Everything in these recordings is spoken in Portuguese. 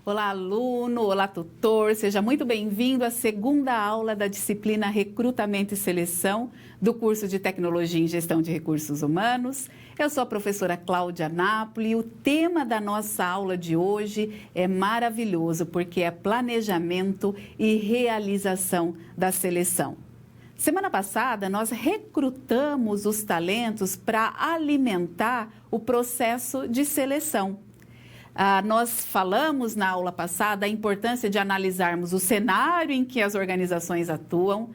Olá, aluno, olá, tutor, seja muito bem-vindo à segunda aula da disciplina Recrutamento e Seleção do curso de Tecnologia em Gestão de Recursos Humanos. Eu sou a professora Cláudia Napoli e o tema da nossa aula de hoje é maravilhoso porque é planejamento e realização da seleção. Semana passada, nós recrutamos os talentos para alimentar o processo de seleção. Nós falamos na aula passada a importância de analisarmos o cenário em que as organizações atuam,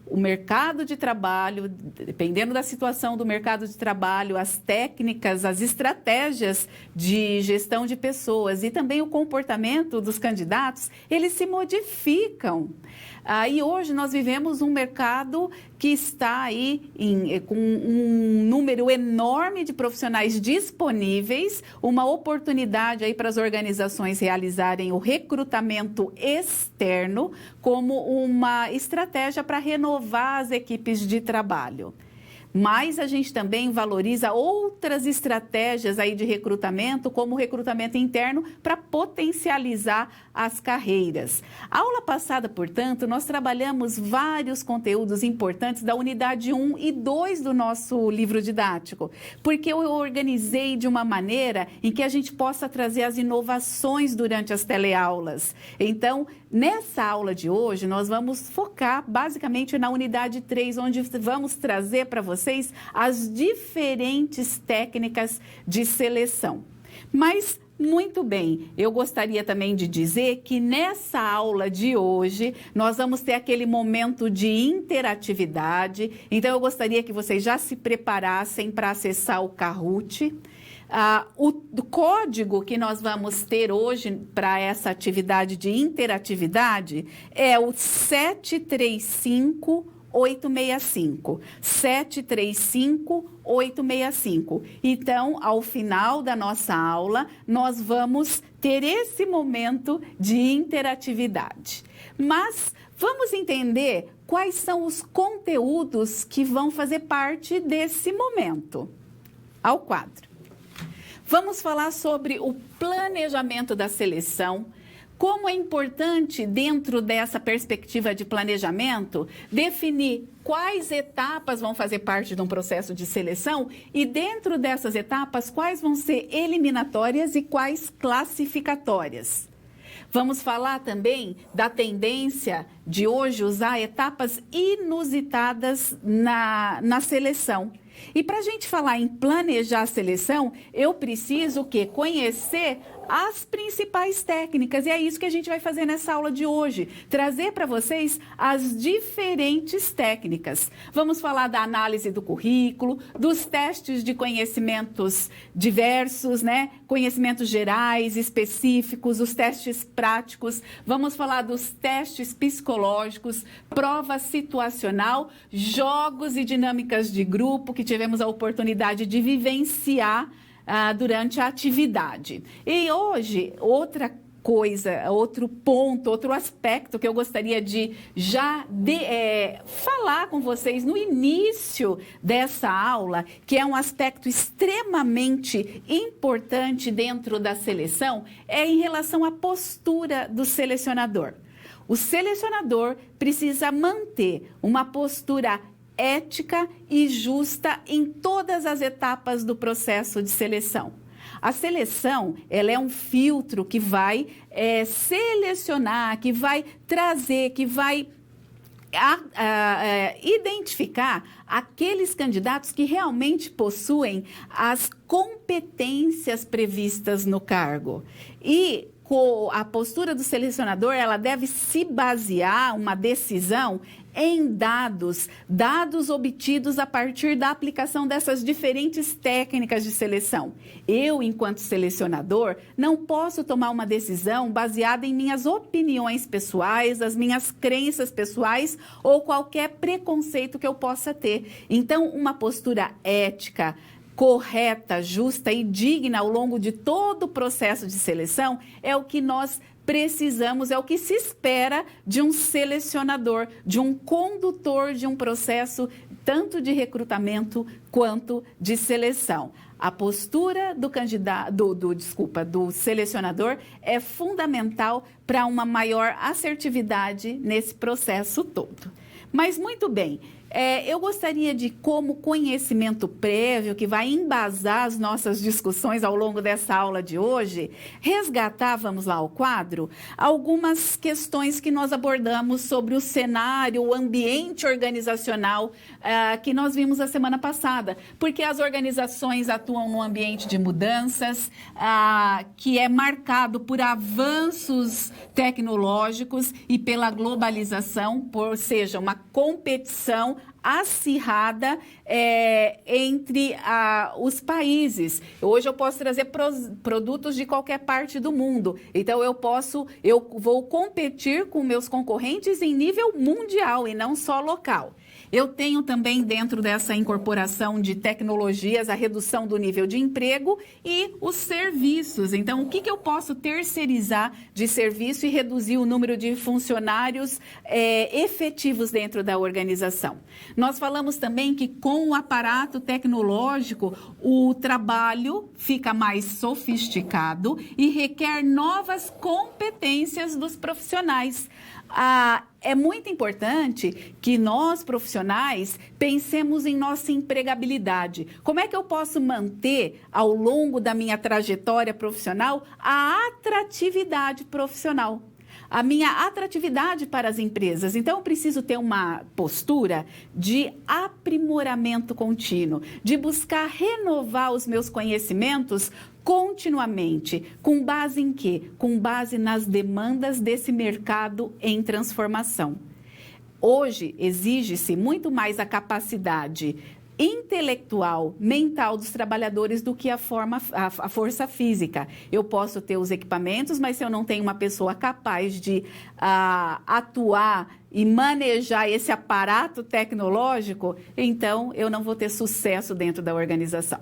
o mercado de trabalho, dependendo da situação do mercado de trabalho, as técnicas, as estratégias de gestão de pessoas e também o comportamento dos candidatos, eles se modificam. E hoje nós vivemos um mercado que está aí com um número enorme de profissionais disponíveis, uma oportunidade aí para as organizações realizarem o recrutamento externo como uma estratégia para renovar as equipes de trabalho. Mas a gente também valoriza outras estratégias aí de recrutamento, como o recrutamento interno, para potencializar as carreiras. A aula passada, portanto, nós trabalhamos vários conteúdos importantes da unidade 1 e 2 do nosso livro didático, porque eu organizei de uma maneira em que a gente possa trazer as inovações durante as teleaulas. Então, nessa aula de hoje, nós vamos focar basicamente na unidade 3, onde vamos trazer para vocês as diferentes técnicas de seleção. Mas, muito bem, eu gostaria também de dizer que nessa aula de hoje, nós vamos ter aquele momento de interatividade. Então, eu gostaria que vocês já se preparassem para acessar o Kahoot. O código que nós vamos ter hoje para essa atividade de interatividade é o 735-865. 735-865. Então, ao final da nossa aula, nós vamos ter esse momento de interatividade. Mas vamos entender quais são os conteúdos que vão fazer parte desse momento. Ao quadro. Vamos falar sobre o planejamento da seleção, como é importante, dentro dessa perspectiva de planejamento, definir quais etapas vão fazer parte de um processo de seleção e, dentro dessas etapas, quais vão ser eliminatórias e quais classificatórias. Vamos falar também da tendência de hoje usar etapas inusitadas na seleção. E para a gente falar em planejar a seleção, eu preciso conhecer as principais técnicas. E é isso que a gente vai fazer nessa aula de hoje, trazer para vocês as diferentes técnicas. Vamos falar da análise do currículo, dos testes de conhecimentos diversos, né? Conhecimentos gerais, específicos, os testes práticos. Vamos falar dos testes psicológicos, prova situacional, jogos e dinâmicas de grupo que tivemos a oportunidade de vivenciar durante a atividade. E hoje, outra coisa, outro ponto, outro aspecto que eu gostaria de falar com vocês no início dessa aula, que é um aspecto extremamente importante dentro da seleção, é em relação à postura do selecionador. O selecionador precisa manter uma postura ética e justa em todas as etapas do processo de seleção. A seleção, ela é um filtro que vai selecionar, que vai trazer, que vai identificar aqueles candidatos que realmente possuem as competências previstas no cargo. E a postura do selecionador, ela deve se basear, uma decisão, em dados obtidos a partir da aplicação dessas diferentes técnicas de seleção. Eu, enquanto selecionador, não posso tomar uma decisão baseada em minhas opiniões pessoais, as minhas crenças pessoais ou qualquer preconceito que eu possa ter. Então, uma postura ética, correta, justa e digna ao longo de todo o processo de seleção é o que nós precisamos, é o que se espera de um selecionador, de um condutor de um processo tanto de recrutamento quanto de seleção. A postura do selecionador é fundamental para uma maior assertividade nesse processo todo. Mas muito bem, eu gostaria de, como conhecimento prévio que vai embasar as nossas discussões ao longo dessa aula de hoje, resgatar, vamos lá ao quadro, algumas questões que nós abordamos sobre o cenário, o ambiente organizacional que nós vimos a semana passada. Porque as organizações atuam num ambiente de mudanças que é marcado por avanços tecnológicos e pela globalização, ou seja, uma competição acirrada entre os países. Hoje eu posso trazer produtos de qualquer parte do mundo. Então eu vou competir com meus concorrentes em nível mundial e não só local. Eu tenho também, dentro dessa incorporação de tecnologias, a redução do nível de emprego e os serviços. Então, o que eu posso terceirizar de serviço e reduzir o número de funcionários efetivos dentro da organização? Nós falamos também que, com o aparato tecnológico, o trabalho fica mais sofisticado e requer novas competências dos profissionais. É muito importante que nós, profissionais, pensemos em nossa empregabilidade. Como é que eu posso manter, ao longo da minha trajetória profissional, a atratividade profissional? A minha atratividade para as empresas. Então, eu preciso ter uma postura de aprimoramento contínuo, de buscar renovar os meus conhecimentos continuamente. Com base em quê? Com base nas demandas desse mercado em transformação. Hoje, exige-se muito mais a capacidade intelectual, mental dos trabalhadores do que a força física. Eu posso ter os equipamentos, mas se eu não tenho uma pessoa capaz de atuar e manejar esse aparato tecnológico, então eu não vou ter sucesso dentro da organização.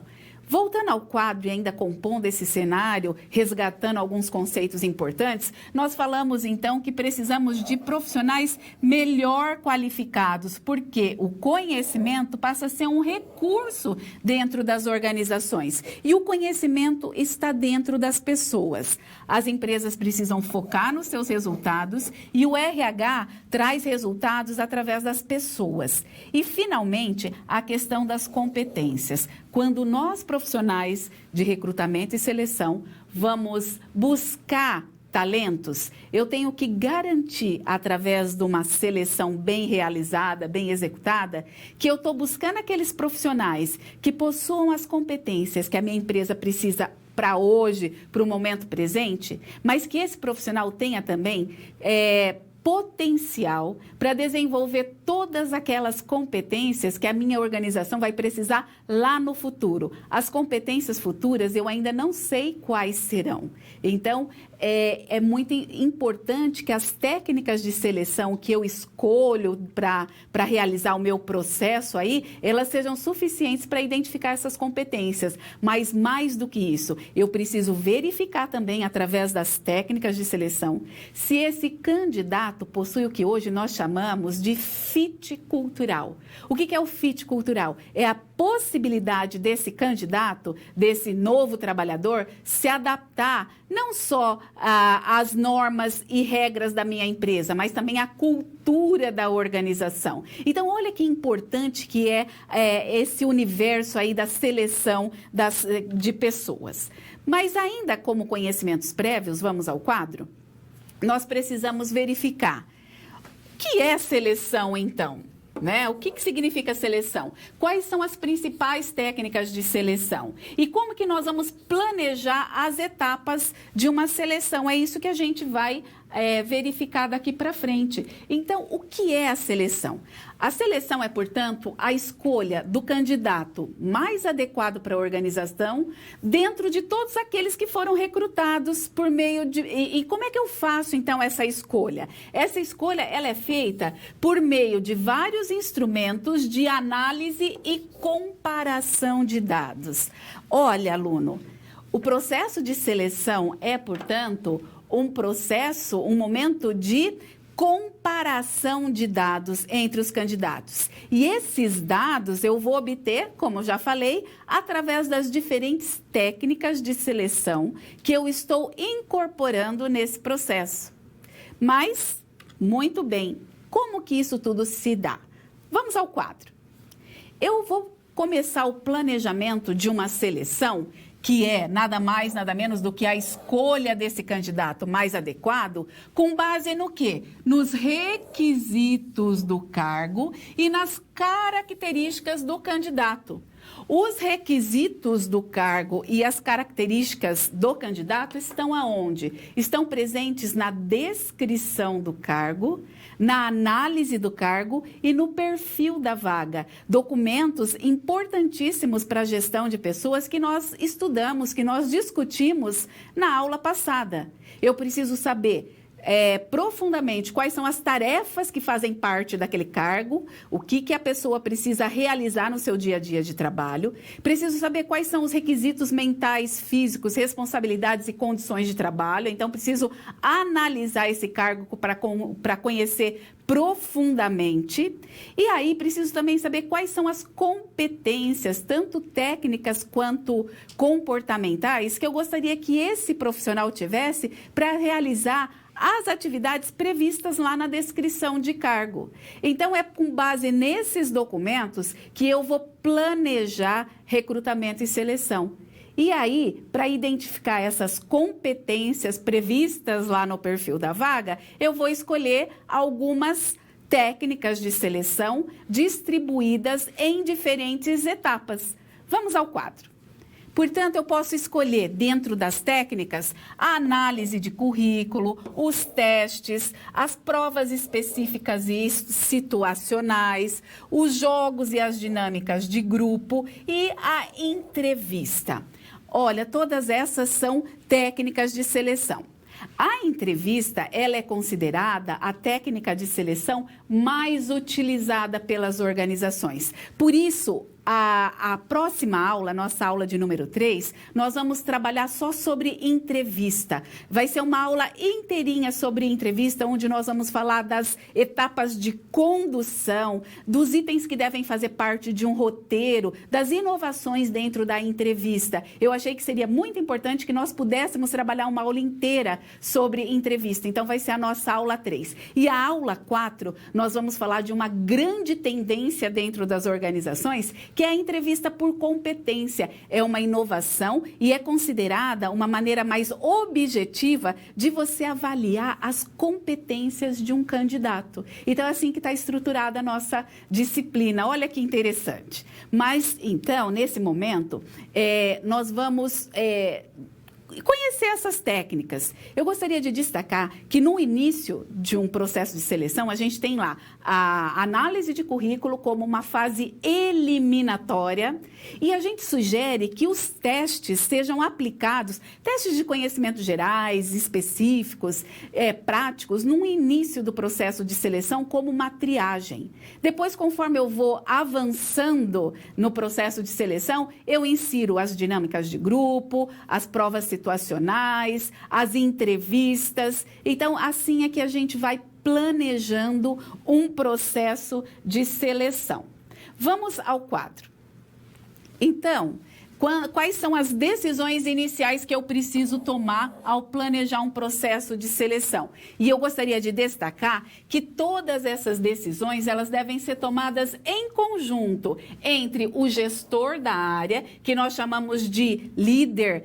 Voltando ao quadro e ainda compondo esse cenário, resgatando alguns conceitos importantes, nós falamos então que precisamos de profissionais melhor qualificados, porque o conhecimento passa a ser um recurso dentro das organizações e o conhecimento está dentro das pessoas. As empresas precisam focar nos seus resultados e o RH traz resultados através das pessoas. E, finalmente, a questão das competências. Quando nós, profissionais de recrutamento e seleção, vamos buscar talentos, eu tenho que garantir, através de uma seleção bem realizada, bem executada, que eu estou buscando aqueles profissionais que possuam as competências que a minha empresa precisa para hoje, para o momento presente, mas que esse profissional tenha também potencial para desenvolver todas aquelas competências que a minha organização vai precisar lá no futuro. As competências futuras eu ainda não sei quais serão. Então, é muito importante que as técnicas de seleção que eu escolho para realizar o meu processo aí, elas sejam suficientes para identificar essas competências. Mas mais do que isso, eu preciso verificar também, através das técnicas de seleção, se esse candidato possui o que hoje nós chamamos de fit cultural. O que é o fit cultural? É a possibilidade desse candidato, desse novo trabalhador, se adaptar não só às normas e regras da minha empresa, mas também à cultura da organização. Então, olha que importante que é esse universo aí da seleção de pessoas. Mas ainda como conhecimentos prévios, vamos ao quadro? Nós precisamos verificar o que é seleção, então, né? O que significa seleção? Quais são as principais técnicas de seleção? E como que nós vamos planejar as etapas de uma seleção? É isso que a gente vai verificar daqui para frente. Então, o que é a seleção? A seleção é, portanto, a escolha do candidato mais adequado para a organização dentro de todos aqueles que foram recrutados por meio de... E como é que eu faço, então, essa escolha? Essa escolha, ela é feita por meio de vários instrumentos de análise e comparação de dados. Olha, aluno, o processo de seleção é, portanto, um processo, um momento de comparação de dados entre os candidatos. E esses dados eu vou obter, como eu já falei, através das diferentes técnicas de seleção que eu estou incorporando nesse processo. Mas, muito bem, como que isso tudo se dá? Vamos ao quadro. Eu vou começar o planejamento de uma seleção que é nada mais, nada menos do que a escolha desse candidato mais adequado, com base no quê? Nos requisitos do cargo e nas características do candidato. Os requisitos do cargo e as características do candidato estão aonde? Estão presentes na descrição do cargo, na análise do cargo e no perfil da vaga. Documentos importantíssimos para a gestão de pessoas que nós estudamos, que nós discutimos na aula passada. Eu preciso saber profundamente quais são as tarefas que fazem parte daquele cargo, o que a pessoa precisa realizar no seu dia a dia de trabalho. Preciso saber quais são os requisitos mentais, físicos, responsabilidades e condições de trabalho. Então, preciso analisar esse cargo para conhecer profundamente. E aí, preciso também saber quais são as competências, tanto técnicas quanto comportamentais, que eu gostaria que esse profissional tivesse para realizar as atividades previstas lá na descrição de cargo. Então, é com base nesses documentos que eu vou planejar recrutamento e seleção. E aí, para identificar essas competências previstas lá no perfil da vaga, eu vou escolher algumas técnicas de seleção distribuídas em diferentes etapas. Vamos ao quadro. Portanto, eu posso escolher, dentro das técnicas, a análise de currículo, os testes, as provas específicas e situacionais, os jogos e as dinâmicas de grupo e a entrevista. Olha, todas essas são técnicas de seleção. A entrevista, ela é considerada a técnica de seleção mais utilizada pelas organizações. Por isso, a próxima aula, nossa aula de número 3, nós vamos trabalhar só sobre entrevista. Vai ser uma aula inteirinha sobre entrevista, onde nós vamos falar das etapas de condução, dos itens que devem fazer parte de um roteiro, das inovações dentro da entrevista. Eu achei que seria muito importante que nós pudéssemos trabalhar uma aula inteira sobre entrevista. Então, vai ser a nossa aula 3. E a aula 4, nós vamos falar de uma grande tendência dentro das organizações, que é a entrevista por competência. É uma inovação e é considerada uma maneira mais objetiva de você avaliar as competências de um candidato. Então, é assim que está estruturada a nossa disciplina. Olha que interessante. Mas, então, nesse momento, nós vamos conhecer essas técnicas. Eu gostaria de destacar que no início de um processo de seleção, a gente tem lá a análise de currículo como uma fase eliminatória e a gente sugere que os testes sejam aplicados, testes de conhecimentos gerais, específicos, práticos, no início do processo de seleção como uma triagem. Depois, conforme eu vou avançando no processo de seleção, eu insiro as dinâmicas de grupo, as provas situacionais, as entrevistas. Então, assim é que a gente vai planejando um processo de seleção. Vamos ao quadro. Então, quais são as decisões iniciais que eu preciso tomar ao planejar um processo de seleção? E eu gostaria de destacar que todas essas decisões, elas devem ser tomadas em conjunto entre o gestor da área, que nós chamamos de líder,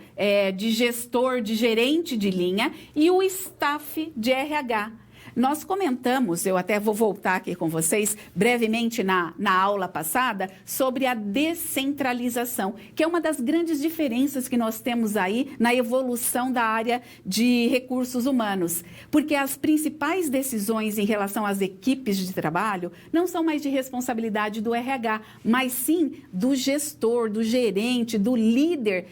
de gestor, de gerente de linha, e o staff de RH. Nós comentamos, eu até vou voltar aqui com vocês brevemente na aula passada, sobre a descentralização, que é uma das grandes diferenças que nós temos aí na evolução da área de recursos humanos. Porque as principais decisões em relação às equipes de trabalho não são mais de responsabilidade do RH, mas sim do gestor, do gerente, do líder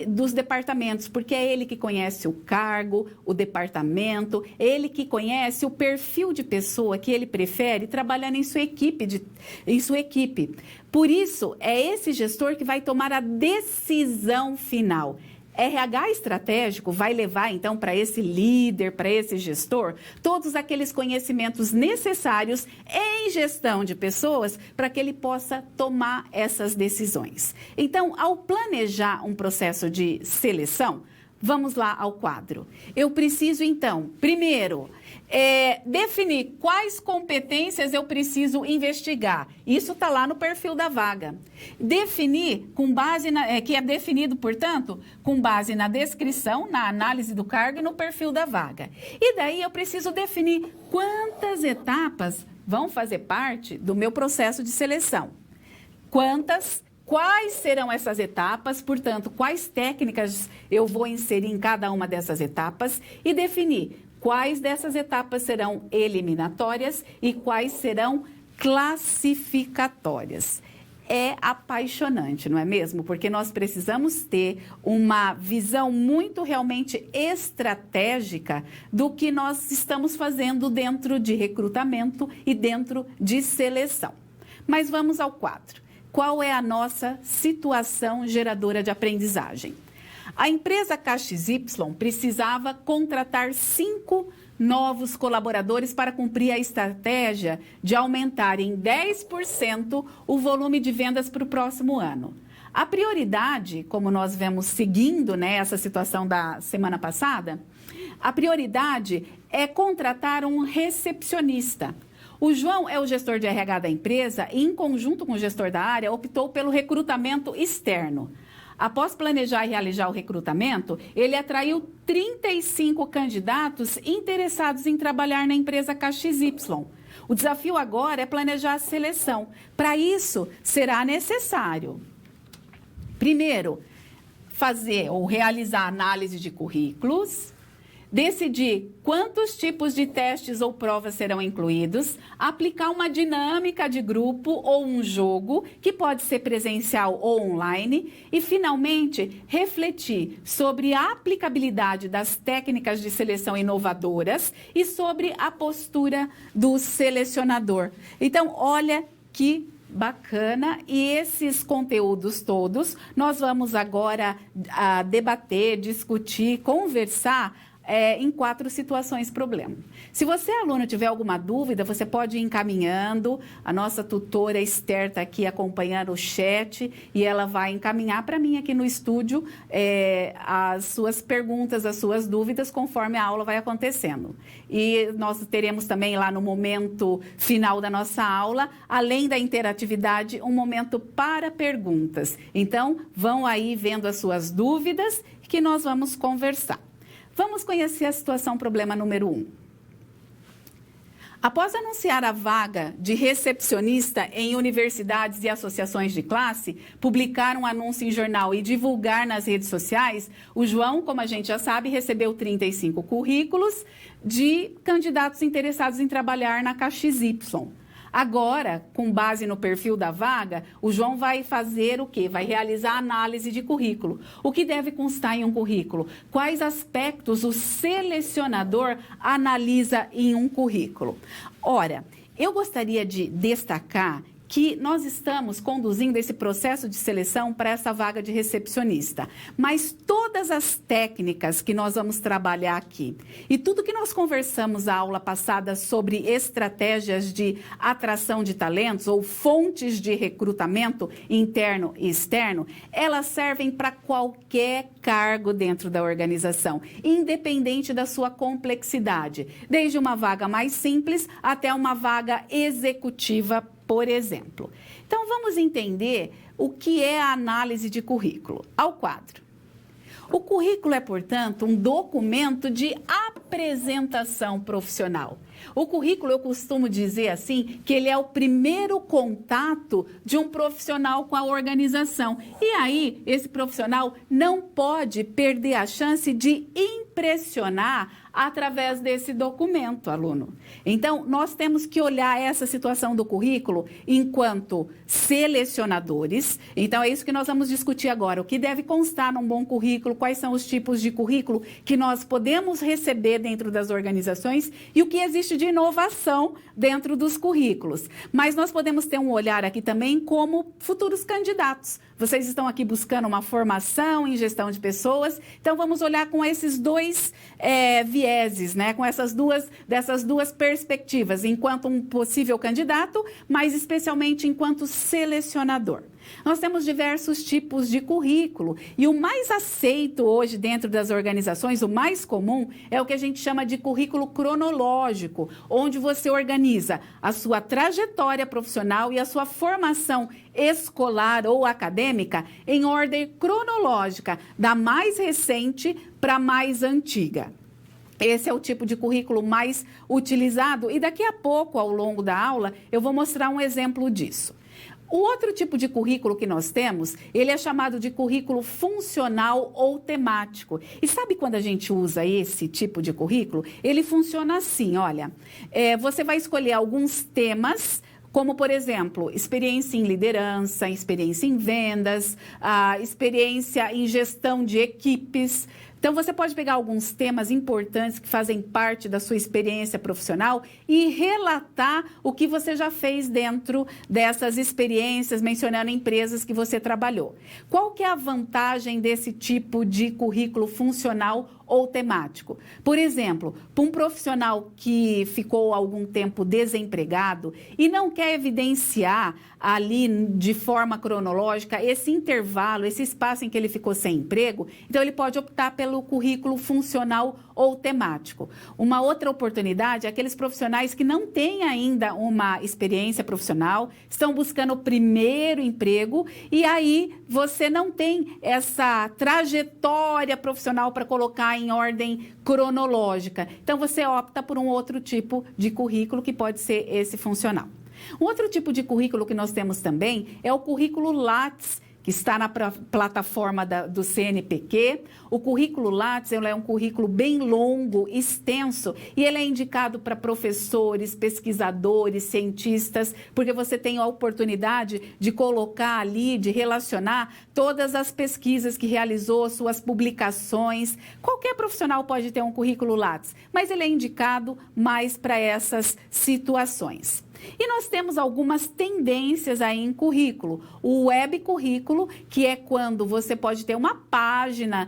dos departamentos, porque é ele que conhece o cargo, o departamento, ele que conhece o perfil de pessoa que ele prefere trabalhando em sua equipe. Por isso, é esse gestor que vai tomar a decisão final. RH estratégico vai levar, então, para esse líder, para esse gestor, todos aqueles conhecimentos necessários em gestão de pessoas para que ele possa tomar essas decisões. Então, ao planejar um processo de seleção, vamos lá ao quadro. Eu preciso, então, primeiro, definir quais competências eu preciso investigar. Isso está lá no perfil da vaga. Definir com base que é definido, portanto, com base na descrição, na análise do cargo e no perfil da vaga. E daí eu preciso definir quantas etapas vão fazer parte do meu processo de seleção. Quais serão essas etapas, portanto, quais técnicas eu vou inserir em cada uma dessas etapas e definir quais dessas etapas serão eliminatórias e quais serão classificatórias. É apaixonante, não é mesmo? Porque nós precisamos ter uma visão muito realmente estratégica do que nós estamos fazendo dentro de recrutamento e dentro de seleção. Mas vamos ao quadro. Qual é a nossa situação geradora de aprendizagem? A empresa KXY precisava contratar 5 novos colaboradores para cumprir a estratégia de aumentar em 10% o volume de vendas para o próximo ano. A prioridade, como nós vemos seguindo, essa situação da semana passada, a prioridade é contratar um recepcionista. O João é o gestor de RH da empresa e, em conjunto com o gestor da área, optou pelo recrutamento externo. Após planejar e realizar o recrutamento, ele atraiu 35 candidatos interessados em trabalhar na empresa KXY. O desafio agora é planejar a seleção. Para isso, será necessário, primeiro, fazer ou realizar análise de currículos, decidir quantos tipos de testes ou provas serão incluídos, aplicar uma dinâmica de grupo ou um jogo, que pode ser presencial ou online, e, finalmente, refletir sobre a aplicabilidade das técnicas de seleção inovadoras e sobre a postura do selecionador. Então, olha que bacana, e esses conteúdos todos nós vamos agora debater, discutir, conversar em 4 situações problema. Se você, aluno, tiver alguma dúvida, você pode ir encaminhando. A nossa tutora Esther está aqui acompanhando o chat e ela vai encaminhar para mim aqui no estúdio as suas perguntas, as suas dúvidas, conforme a aula vai acontecendo. E nós teremos também lá no momento final da nossa aula, além da interatividade, um momento para perguntas. Então, vão aí vendo as suas dúvidas que nós vamos conversar. Vamos conhecer a situação problema número 1. Após anunciar a vaga de recepcionista em universidades e associações de classe, publicar um anúncio em jornal e divulgar nas redes sociais, o João, como a gente já sabe, recebeu 35 currículos de candidatos interessados em trabalhar na KXY. Agora, com base no perfil da vaga, o João vai fazer o quê? Vai realizar análise de currículo. O que deve constar em um currículo? Quais aspectos o selecionador analisa em um currículo? Ora, eu gostaria de destacar que nós estamos conduzindo esse processo de seleção para essa vaga de recepcionista. Mas todas as técnicas que nós vamos trabalhar aqui e tudo que nós conversamos na aula passada sobre estratégias de atração de talentos ou fontes de recrutamento interno e externo, elas servem para qualquer cargo dentro da organização, independente da sua complexidade, desde uma vaga mais simples até uma vaga executiva, por exemplo. Então, vamos entender o que é a análise de currículo. Ao quadro. O currículo é, portanto, um documento de apresentação profissional. O currículo, eu costumo dizer assim, que ele é o primeiro contato de um profissional com a organização. E aí, esse profissional não pode perder a chance de impressionar através desse documento, aluno. Então, nós temos que olhar essa situação do currículo enquanto selecionadores. Então, é isso que nós vamos discutir agora. O que deve constar num bom currículo, quais são os tipos de currículo que nós podemos receber dentro das organizações e o que existe de inovação dentro dos currículos. Mas nós podemos ter um olhar aqui também como futuros candidatos. vocês estão aqui buscando uma formação em gestão de pessoas, então vamos olhar com esses dois vieses, né? Com dessas duas perspectivas, enquanto um possível candidato, mas especialmente enquanto selecionador. Nós temos diversos tipos de currículo e o mais aceito hoje dentro das organizações, o mais comum, é o que a gente chama de currículo cronológico, onde você organiza a sua trajetória profissional e a sua formação escolar ou acadêmica em ordem cronológica, da mais recente para a mais antiga. Esse é o tipo de currículo mais utilizado e daqui a pouco, ao longo da aula, eu vou mostrar um exemplo disso. O outro tipo de currículo que nós temos, ele é chamado de currículo funcional ou temático. E sabe quando a gente usa esse tipo de currículo? Ele funciona assim, olha, você vai escolher alguns temas, como, por exemplo, experiência em liderança, experiência em vendas, experiência em gestão de equipes. Então, você pode pegar alguns temas importantes que fazem parte da sua experiência profissional e relatar o que você já fez dentro dessas experiências, mencionando empresas que você trabalhou. Qual que é a vantagem desse tipo de currículo funcional ou temático? Por exemplo, para um profissional que ficou algum tempo desempregado e não quer evidenciar ali de forma cronológica esse intervalo, esse espaço em que ele ficou sem emprego, então ele pode optar pelo currículo funcional ou temático. Uma outra oportunidade é aqueles profissionais que não têm ainda uma experiência profissional, estão buscando o primeiro emprego e aí você não tem essa trajetória profissional para colocar em ordem cronológica. Então, você opta por um outro tipo de currículo que pode ser esse funcional. Um outro tipo de currículo que nós temos também é o currículo Lattes, que está na plataforma do CNPq. O currículo Lattes é um currículo bem longo, extenso, e ele é indicado para professores, pesquisadores, cientistas, porque você tem a oportunidade de colocar ali, de relacionar todas as pesquisas que realizou, suas publicações. Qualquer profissional pode ter um currículo Lattes, mas ele é indicado mais para essas situações. E nós temos algumas tendências aí em currículo. O web currículo, que é quando você pode ter uma página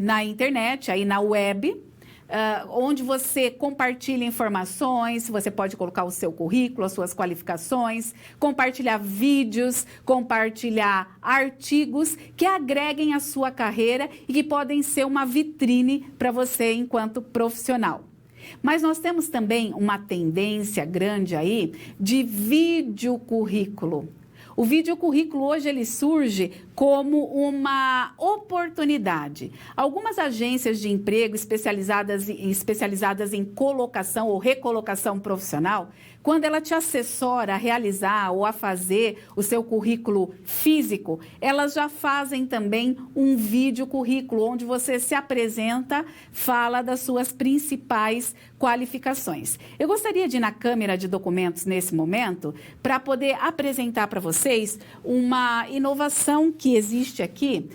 na internet, aí na web, onde você compartilha informações, você pode colocar o seu currículo, as suas qualificações, compartilhar vídeos, compartilhar artigos que agreguem a sua carreira e que podem ser uma vitrine para você enquanto profissional. Mas nós temos também uma tendência grande aí de vídeo currículo. O vídeo currículo hoje ele surge como uma oportunidade. Algumas agências de emprego especializadas em colocação ou recolocação profissional, quando ela te assessora a realizar ou a fazer o seu currículo físico, elas já fazem também um vídeo currículo, onde você se apresenta, fala das suas principais qualificações. Eu gostaria de ir na câmera de documentos nesse momento para poder apresentar para vocês uma inovação que existe aqui.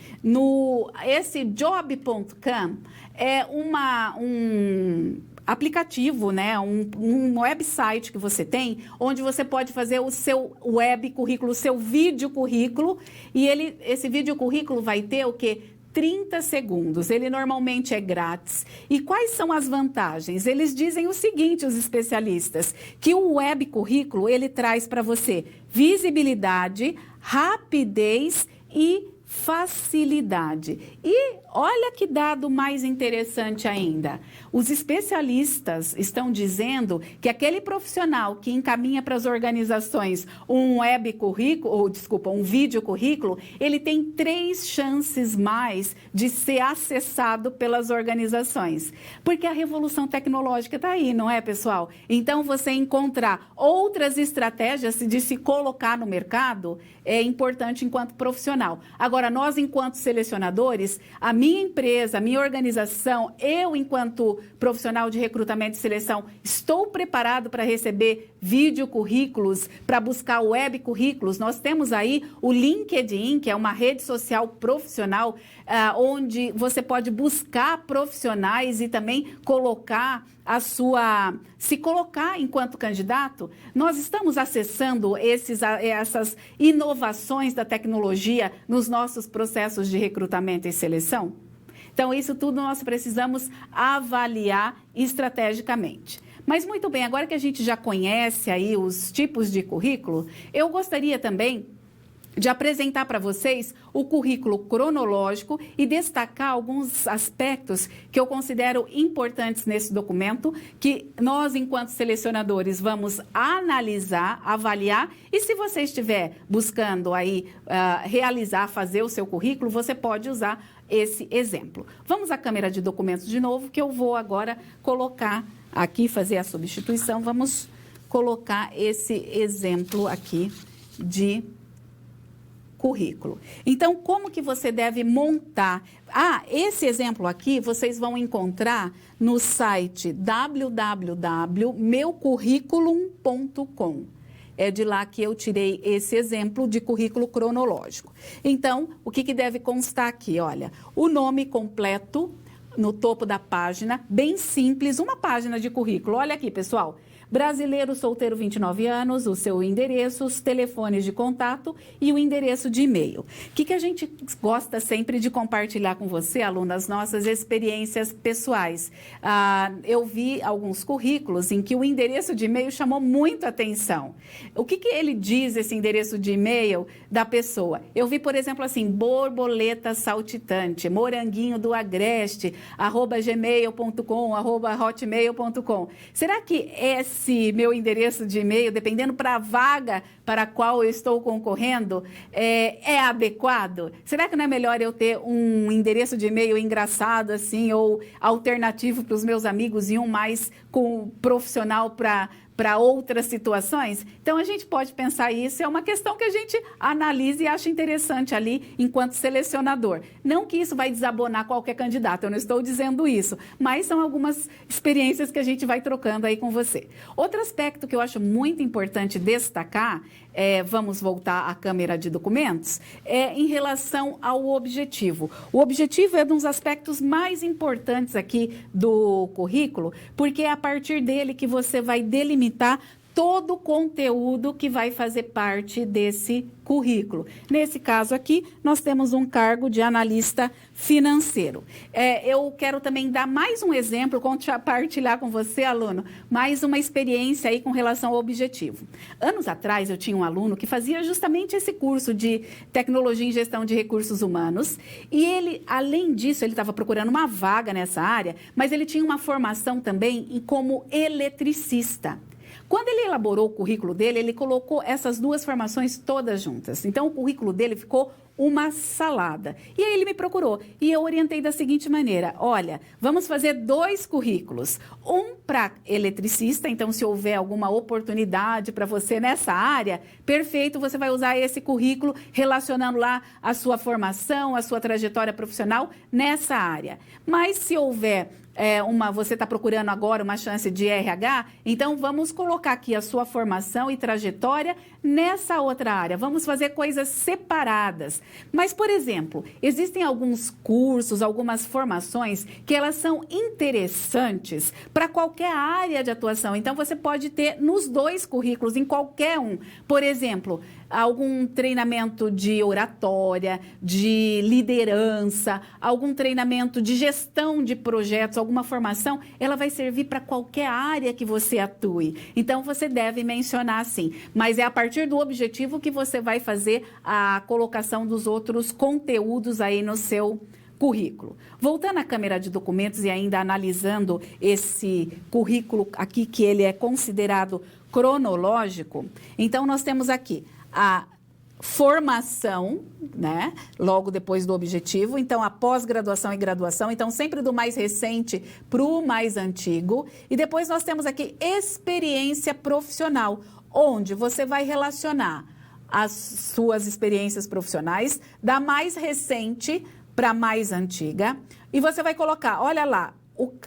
Esse job.com é um aplicativo, né? Um website que você tem, onde você pode fazer o seu web currículo, o seu vídeo currículo, e esse vídeo currículo vai ter o quê? 30 segundos. Ele normalmente é grátis. E quais são as vantagens? Eles dizem o seguinte, os especialistas, que o web currículo, ele traz para você visibilidade, rapidez e facilidade. E olha que dado mais interessante ainda. Os especialistas estão dizendo que aquele profissional que encaminha para as organizações um vídeo currículo, ele tem 3 chances mais de ser acessado pelas organizações. Porque a revolução tecnológica está aí, não é, pessoal? Então, você encontrar outras estratégias de se colocar no mercado é importante enquanto profissional. Agora, Agora, nós, enquanto selecionadores, a minha empresa, a minha organização, eu, enquanto profissional de recrutamento e seleção, estou preparado para receber vídeo currículos, para buscar web currículos. Nós temos aí o LinkedIn, que é uma rede social profissional, onde você pode buscar profissionais e também colocar se colocar enquanto candidato. Nós estamos acessando essas inovações da tecnologia nos nossos processos de recrutamento e seleção? Então, isso tudo nós precisamos avaliar estrategicamente. Mas muito bem, agora que a gente já conhece aí os tipos de currículo, eu gostaria também de apresentar para vocês o currículo cronológico e destacar alguns aspectos que eu considero importantes nesse documento, que nós, enquanto selecionadores, vamos analisar, avaliar, e se você estiver buscando aí fazer o seu currículo, você pode usar esse exemplo. Vamos à câmera de documentos de novo, que eu vou agora colocar aqui, fazer a substituição. Vamos colocar esse exemplo aqui de currículo. Então, como que você deve montar? Esse exemplo aqui vocês vão encontrar no site www.meucurriculum.com. É de lá que eu tirei esse exemplo de currículo cronológico. Então, o que deve constar aqui? Olha, o nome completo no topo da página, bem simples, uma página de currículo. Olha aqui, pessoal. Brasileiro, solteiro, 29 anos, o seu endereço, os telefones de contato e o endereço de e-mail. O que a gente gosta sempre de compartilhar com você, aluno, as nossas experiências pessoais. Eu vi alguns currículos em que o endereço de e-mail chamou muito a atenção. O que ele diz, esse endereço de e-mail da pessoa? Eu vi, por exemplo, assim, borboleta saltitante, moranguinho do agreste, @gmail.com, @hotmail.com. Será que esse meu endereço de e-mail, dependendo para a vaga para a qual eu estou concorrendo, é adequado? Será que não é melhor eu ter um endereço de e-mail engraçado assim, ou alternativo para os meus amigos e um mais profissional para outras situações? Então, a gente pode pensar isso, é uma questão que a gente analisa e acha interessante ali enquanto selecionador. Não que isso vai desabonar qualquer candidato, eu não estou dizendo isso, mas são algumas experiências que a gente vai trocando aí com você. Outro aspecto que eu acho muito importante destacar, vamos voltar à câmera de documentos, em relação ao objetivo. O objetivo é um dos aspectos mais importantes aqui do currículo, porque é a partir dele que você vai delimitar todo o conteúdo que vai fazer parte desse currículo. Nesse caso aqui, nós temos um cargo de analista financeiro. Eu quero também dar mais um exemplo, compartilhar com você, aluno, mais uma experiência aí com relação ao objetivo. Anos atrás, eu tinha um aluno que fazia justamente esse curso de tecnologia em gestão de recursos humanos, e ele, além disso, ele estava procurando uma vaga nessa área, mas ele tinha uma formação também como eletricista. Quando ele elaborou o currículo dele, ele colocou essas duas formações todas juntas. Então, o currículo dele ficou uma salada. E aí ele me procurou e eu orientei da seguinte maneira: olha, vamos fazer 2 currículos. Um para eletricista, então se houver alguma oportunidade para você nessa área, perfeito, você vai usar esse currículo relacionando lá a sua formação, a sua trajetória profissional nessa área. Mas se houver você está procurando agora uma chance de RH, então vamos colocar aqui a sua formação e trajetória nessa outra área. Vamos fazer coisas separadas. Mas, por exemplo, existem alguns cursos, algumas formações que elas são interessantes para qualquer área de atuação. Então, você pode ter nos 2 currículos, em qualquer um. Por exemplo, algum treinamento de oratória, de liderança, algum treinamento de gestão de projetos, alguma formação, ela vai servir para qualquer área que você atue. Então, você deve mencionar sim, mas é a partir do objetivo que você vai fazer a colocação dos outros conteúdos aí no seu currículo. Voltando à câmera de documentos e ainda analisando esse currículo aqui, que ele é considerado cronológico, então nós temos aqui a formação, né? Logo depois do objetivo, então a pós-graduação e graduação, então sempre do mais recente para o mais antigo. E depois nós temos aqui experiência profissional, onde você vai relacionar as suas experiências profissionais, da mais recente para a mais antiga. E você vai colocar, olha lá,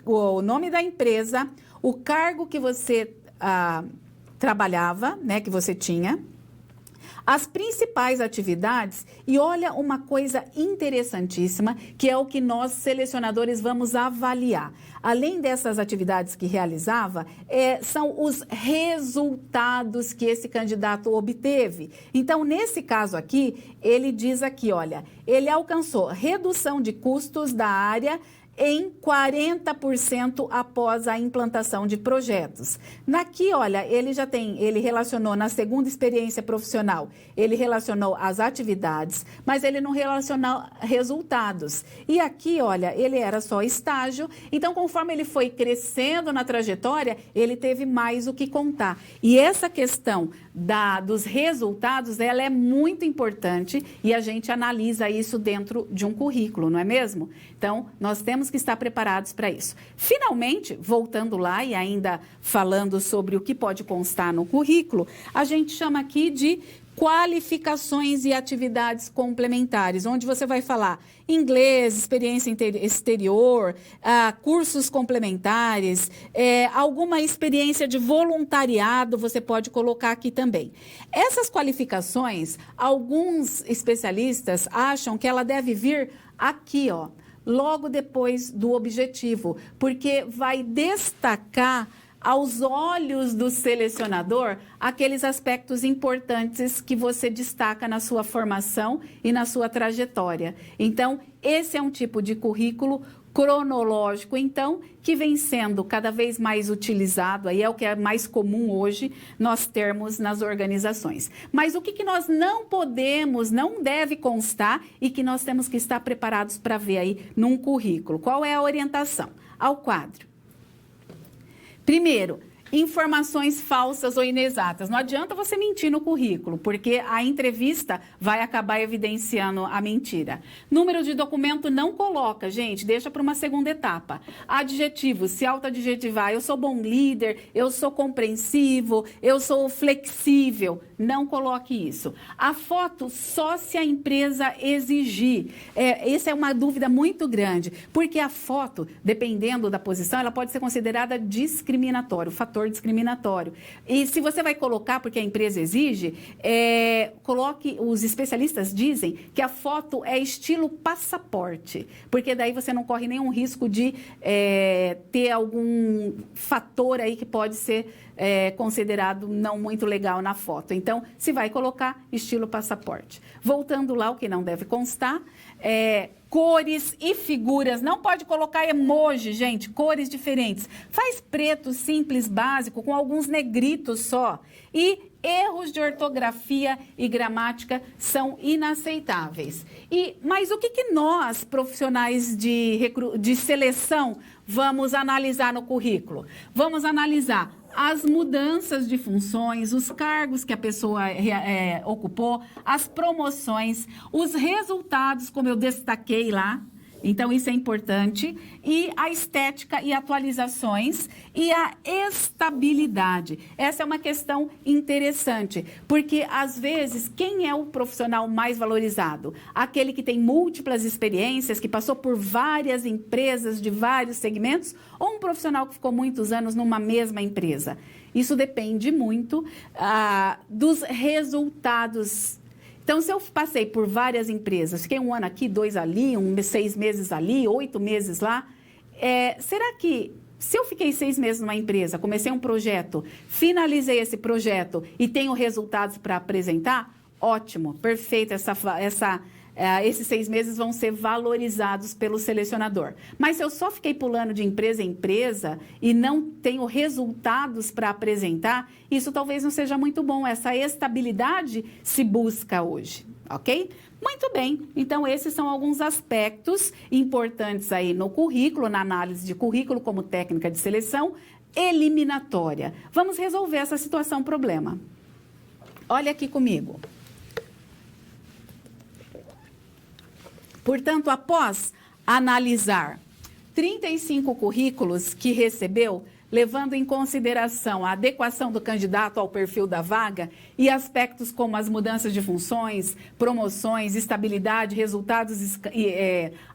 o nome da empresa, o cargo que você trabalhava, né, que você tinha, as principais atividades e olha uma coisa interessantíssima, que é o que nós selecionadores vamos avaliar. Além dessas atividades que realizava, são os resultados que esse candidato obteve. Então, nesse caso aqui, ele diz aqui, olha, ele alcançou redução de custos da área em 40% após a implantação de projetos. Naqui, olha, ele relacionou na segunda experiência profissional, ele relacionou as atividades, mas ele não relacionou resultados. E aqui, olha, ele era só estágio, então conforme ele foi crescendo na trajetória, ele teve mais o que contar. E essa questão dos resultados, ela é muito importante e a gente analisa isso dentro de um currículo, não é mesmo? Então, nós temos que estar preparados para isso. Finalmente, voltando lá e ainda falando sobre o que pode constar no currículo, a gente chama aqui de qualificações e atividades complementares, onde você vai falar inglês, experiência exterior, cursos complementares, alguma experiência de voluntariado, você pode colocar aqui também. Essas qualificações, alguns especialistas acham que ela deve vir aqui, ó, logo depois do objetivo, porque vai destacar aos olhos do selecionador aqueles aspectos importantes que você destaca na sua formação e na sua trajetória. Então, esse é um tipo de currículo cronológico, então, que vem sendo cada vez mais utilizado, aí é o que é mais comum hoje nós termos nas organizações. Mas o que nós não podemos, não deve constar e que nós temos que estar preparados para ver aí num currículo? Qual é a orientação? Ao quadro. Primeiro, informações falsas ou inexatas. Não adianta você mentir no currículo, porque a entrevista vai acabar evidenciando a mentira. Número de documento não coloca, gente, deixa para uma segunda etapa. Adjetivos, se autoadjetivar, eu sou bom líder, eu sou compreensivo, eu sou flexível. Não coloque isso. A foto só se a empresa exigir. Essa é uma dúvida muito grande, porque a foto, dependendo da posição, ela pode ser considerada discriminatória, fator discriminatório. E se você vai colocar, porque a empresa exige, coloque, os especialistas dizem que a foto é estilo passaporte, porque daí você não corre nenhum risco de ter algum fator aí que pode ser considerado não muito legal na foto. Então, se vai colocar estilo passaporte. Voltando lá, o que não deve constar, cores e figuras. Não pode colocar emoji, gente, cores diferentes. Faz preto, simples, básico, com alguns negritos só. E erros de ortografia e gramática são inaceitáveis. Mas o que nós, profissionais de seleção, vamos analisar no currículo? Vamos analisar as mudanças de funções, os cargos que a pessoa ocupou, as promoções, os resultados, como eu destaquei lá. Então, isso é importante. E a estética e atualizações e a estabilidade. Essa é uma questão interessante, porque, às vezes, quem é o profissional mais valorizado? Aquele que tem múltiplas experiências, que passou por várias empresas de vários segmentos, ou um profissional que ficou muitos anos numa mesma empresa? Isso depende muito dos resultados. Então, se eu passei por várias empresas, fiquei um ano aqui, 2 ali, 6 meses ali, 8 meses lá, será que, se eu fiquei 6 meses numa empresa, comecei um projeto, finalizei esse projeto e tenho resultados para apresentar? Ótimo, perfeito, esses 6 meses vão ser valorizados pelo selecionador. Mas se eu só fiquei pulando de empresa em empresa e não tenho resultados para apresentar, isso talvez não seja muito bom. Essa estabilidade se busca hoje, ok? Muito bem, então esses são alguns aspectos importantes aí no currículo, na análise de currículo como técnica de seleção eliminatória. Vamos resolver essa situação, problema. Olha aqui comigo. Portanto, após analisar 35 currículos que recebeu, levando em consideração a adequação do candidato ao perfil da vaga e aspectos como as mudanças de funções, promoções, estabilidade, resultados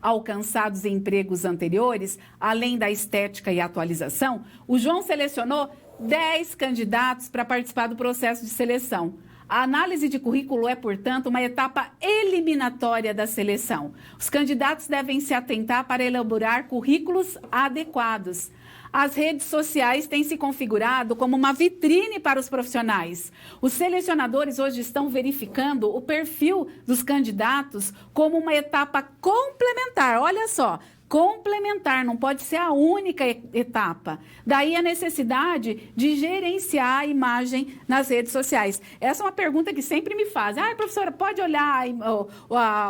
alcançados em empregos anteriores, além da estética e atualização, o João selecionou 10 candidatos para participar do processo de seleção. A análise de currículo é, portanto, uma etapa eliminatória da seleção. Os candidatos devem se atentar para elaborar currículos adequados. As redes sociais têm se configurado como uma vitrine para os profissionais. Os selecionadores hoje estão verificando o perfil dos candidatos como uma etapa complementar. Olha só, complementar, não pode ser a única etapa. Daí a necessidade de gerenciar a imagem nas redes sociais. Essa é uma pergunta que sempre me fazem. Professora, pode olhar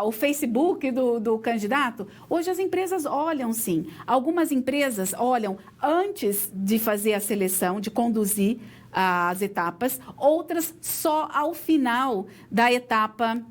o Facebook do candidato? Hoje as empresas olham, sim. Algumas empresas olham antes de fazer a seleção, de conduzir as etapas. Outras só ao final da etapa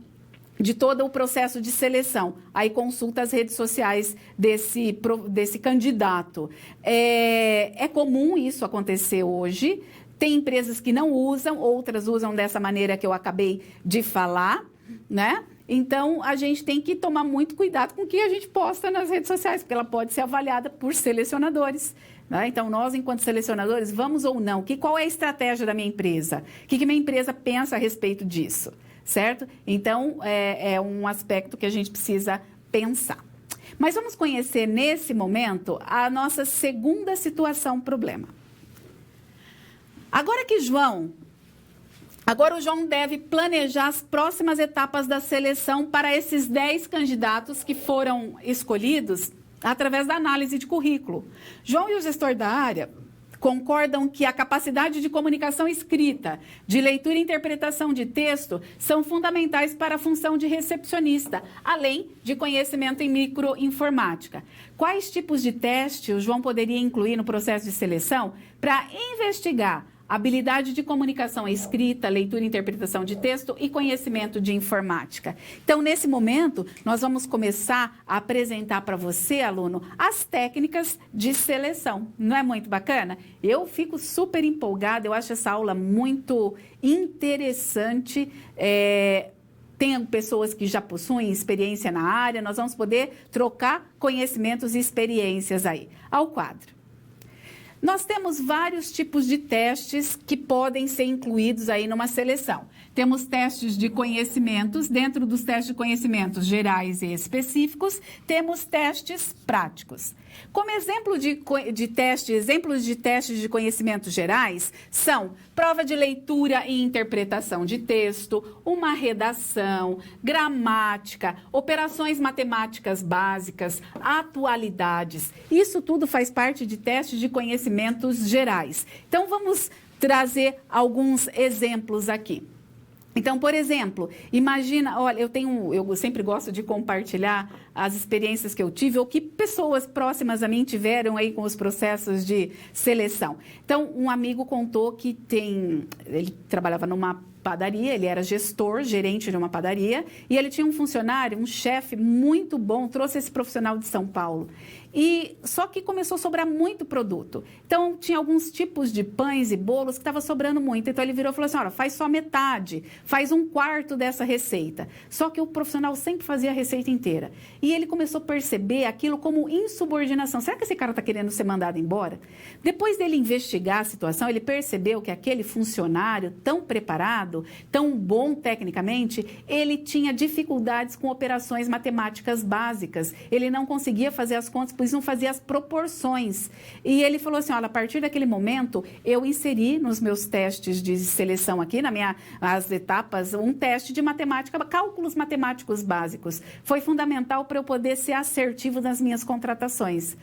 de todo o processo de seleção. Aí consulta as redes sociais desse candidato. É comum isso acontecer hoje. Tem empresas que não usam, outras usam dessa maneira que eu acabei de falar, né? Então, a gente tem que tomar muito cuidado com o que a gente posta nas redes sociais, porque ela pode ser avaliada por selecionadores. Né? Então, nós, enquanto selecionadores, vamos ou não? Qual é a estratégia da minha empresa? O que minha empresa pensa a respeito disso? Certo? Então, é um aspecto que a gente precisa pensar. Mas vamos conhecer, nesse momento, a nossa segunda situação, problema. Agora o João deve planejar as próximas etapas da seleção para esses 10 candidatos que foram escolhidos através da análise de currículo. João e o gestor da área concordam que a capacidade de comunicação escrita, de leitura e interpretação de texto são fundamentais para a função de recepcionista, além de conhecimento em microinformática. Quais tipos de teste o João poderia incluir no processo de seleção para investigar habilidade de comunicação escrita, leitura e interpretação de texto e conhecimento de informática? Então, nesse momento, nós vamos começar a apresentar para você, aluno, as técnicas de seleção. Não é muito bacana? Eu fico super empolgada, eu acho essa aula muito interessante. Tem pessoas que já possuem experiência na área, nós vamos poder trocar conhecimentos e experiências aí. Ao quadro. Nós temos vários tipos de testes que podem ser incluídos aí numa seleção. Temos testes de conhecimentos, dentro dos testes de conhecimentos gerais e específicos, temos testes práticos. Como exemplos de testes de conhecimentos gerais são prova de leitura e interpretação de texto, uma redação, gramática, operações matemáticas básicas, atualidades. Isso tudo faz parte de testes de conhecimentos gerais. Então, vamos trazer alguns exemplos aqui. Então, por exemplo, imagina, olha, eu sempre gosto de compartilhar as experiências que eu tive ou que pessoas próximas a mim tiveram aí com os processos de seleção. Então, um amigo contou que ele trabalhava numa padaria, ele era gerente de uma padaria, e ele tinha um funcionário, um chefe muito bom, trouxe esse profissional de São Paulo. Só que começou a sobrar muito produto. Então, tinha alguns tipos de pães e bolos que estava sobrando muito. Então, ele virou e falou assim, olha, faz só metade, faz 1/4 dessa receita. Só que o profissional sempre fazia a receita inteira. E ele começou a perceber aquilo como insubordinação. Será que esse cara está querendo ser mandado embora? Depois dele investigar a situação, ele percebeu que aquele funcionário tão preparado, tão bom tecnicamente, ele tinha dificuldades com operações matemáticas básicas. Ele não conseguia fazer as contas, pois não fazia as proporções. E ele falou assim, olha, a partir daquele momento, eu inseri nos meus testes de seleção aqui, as etapas, um teste de matemática, cálculos matemáticos básicos. Foi fundamental para eu poder ser assertivo nas minhas contratações.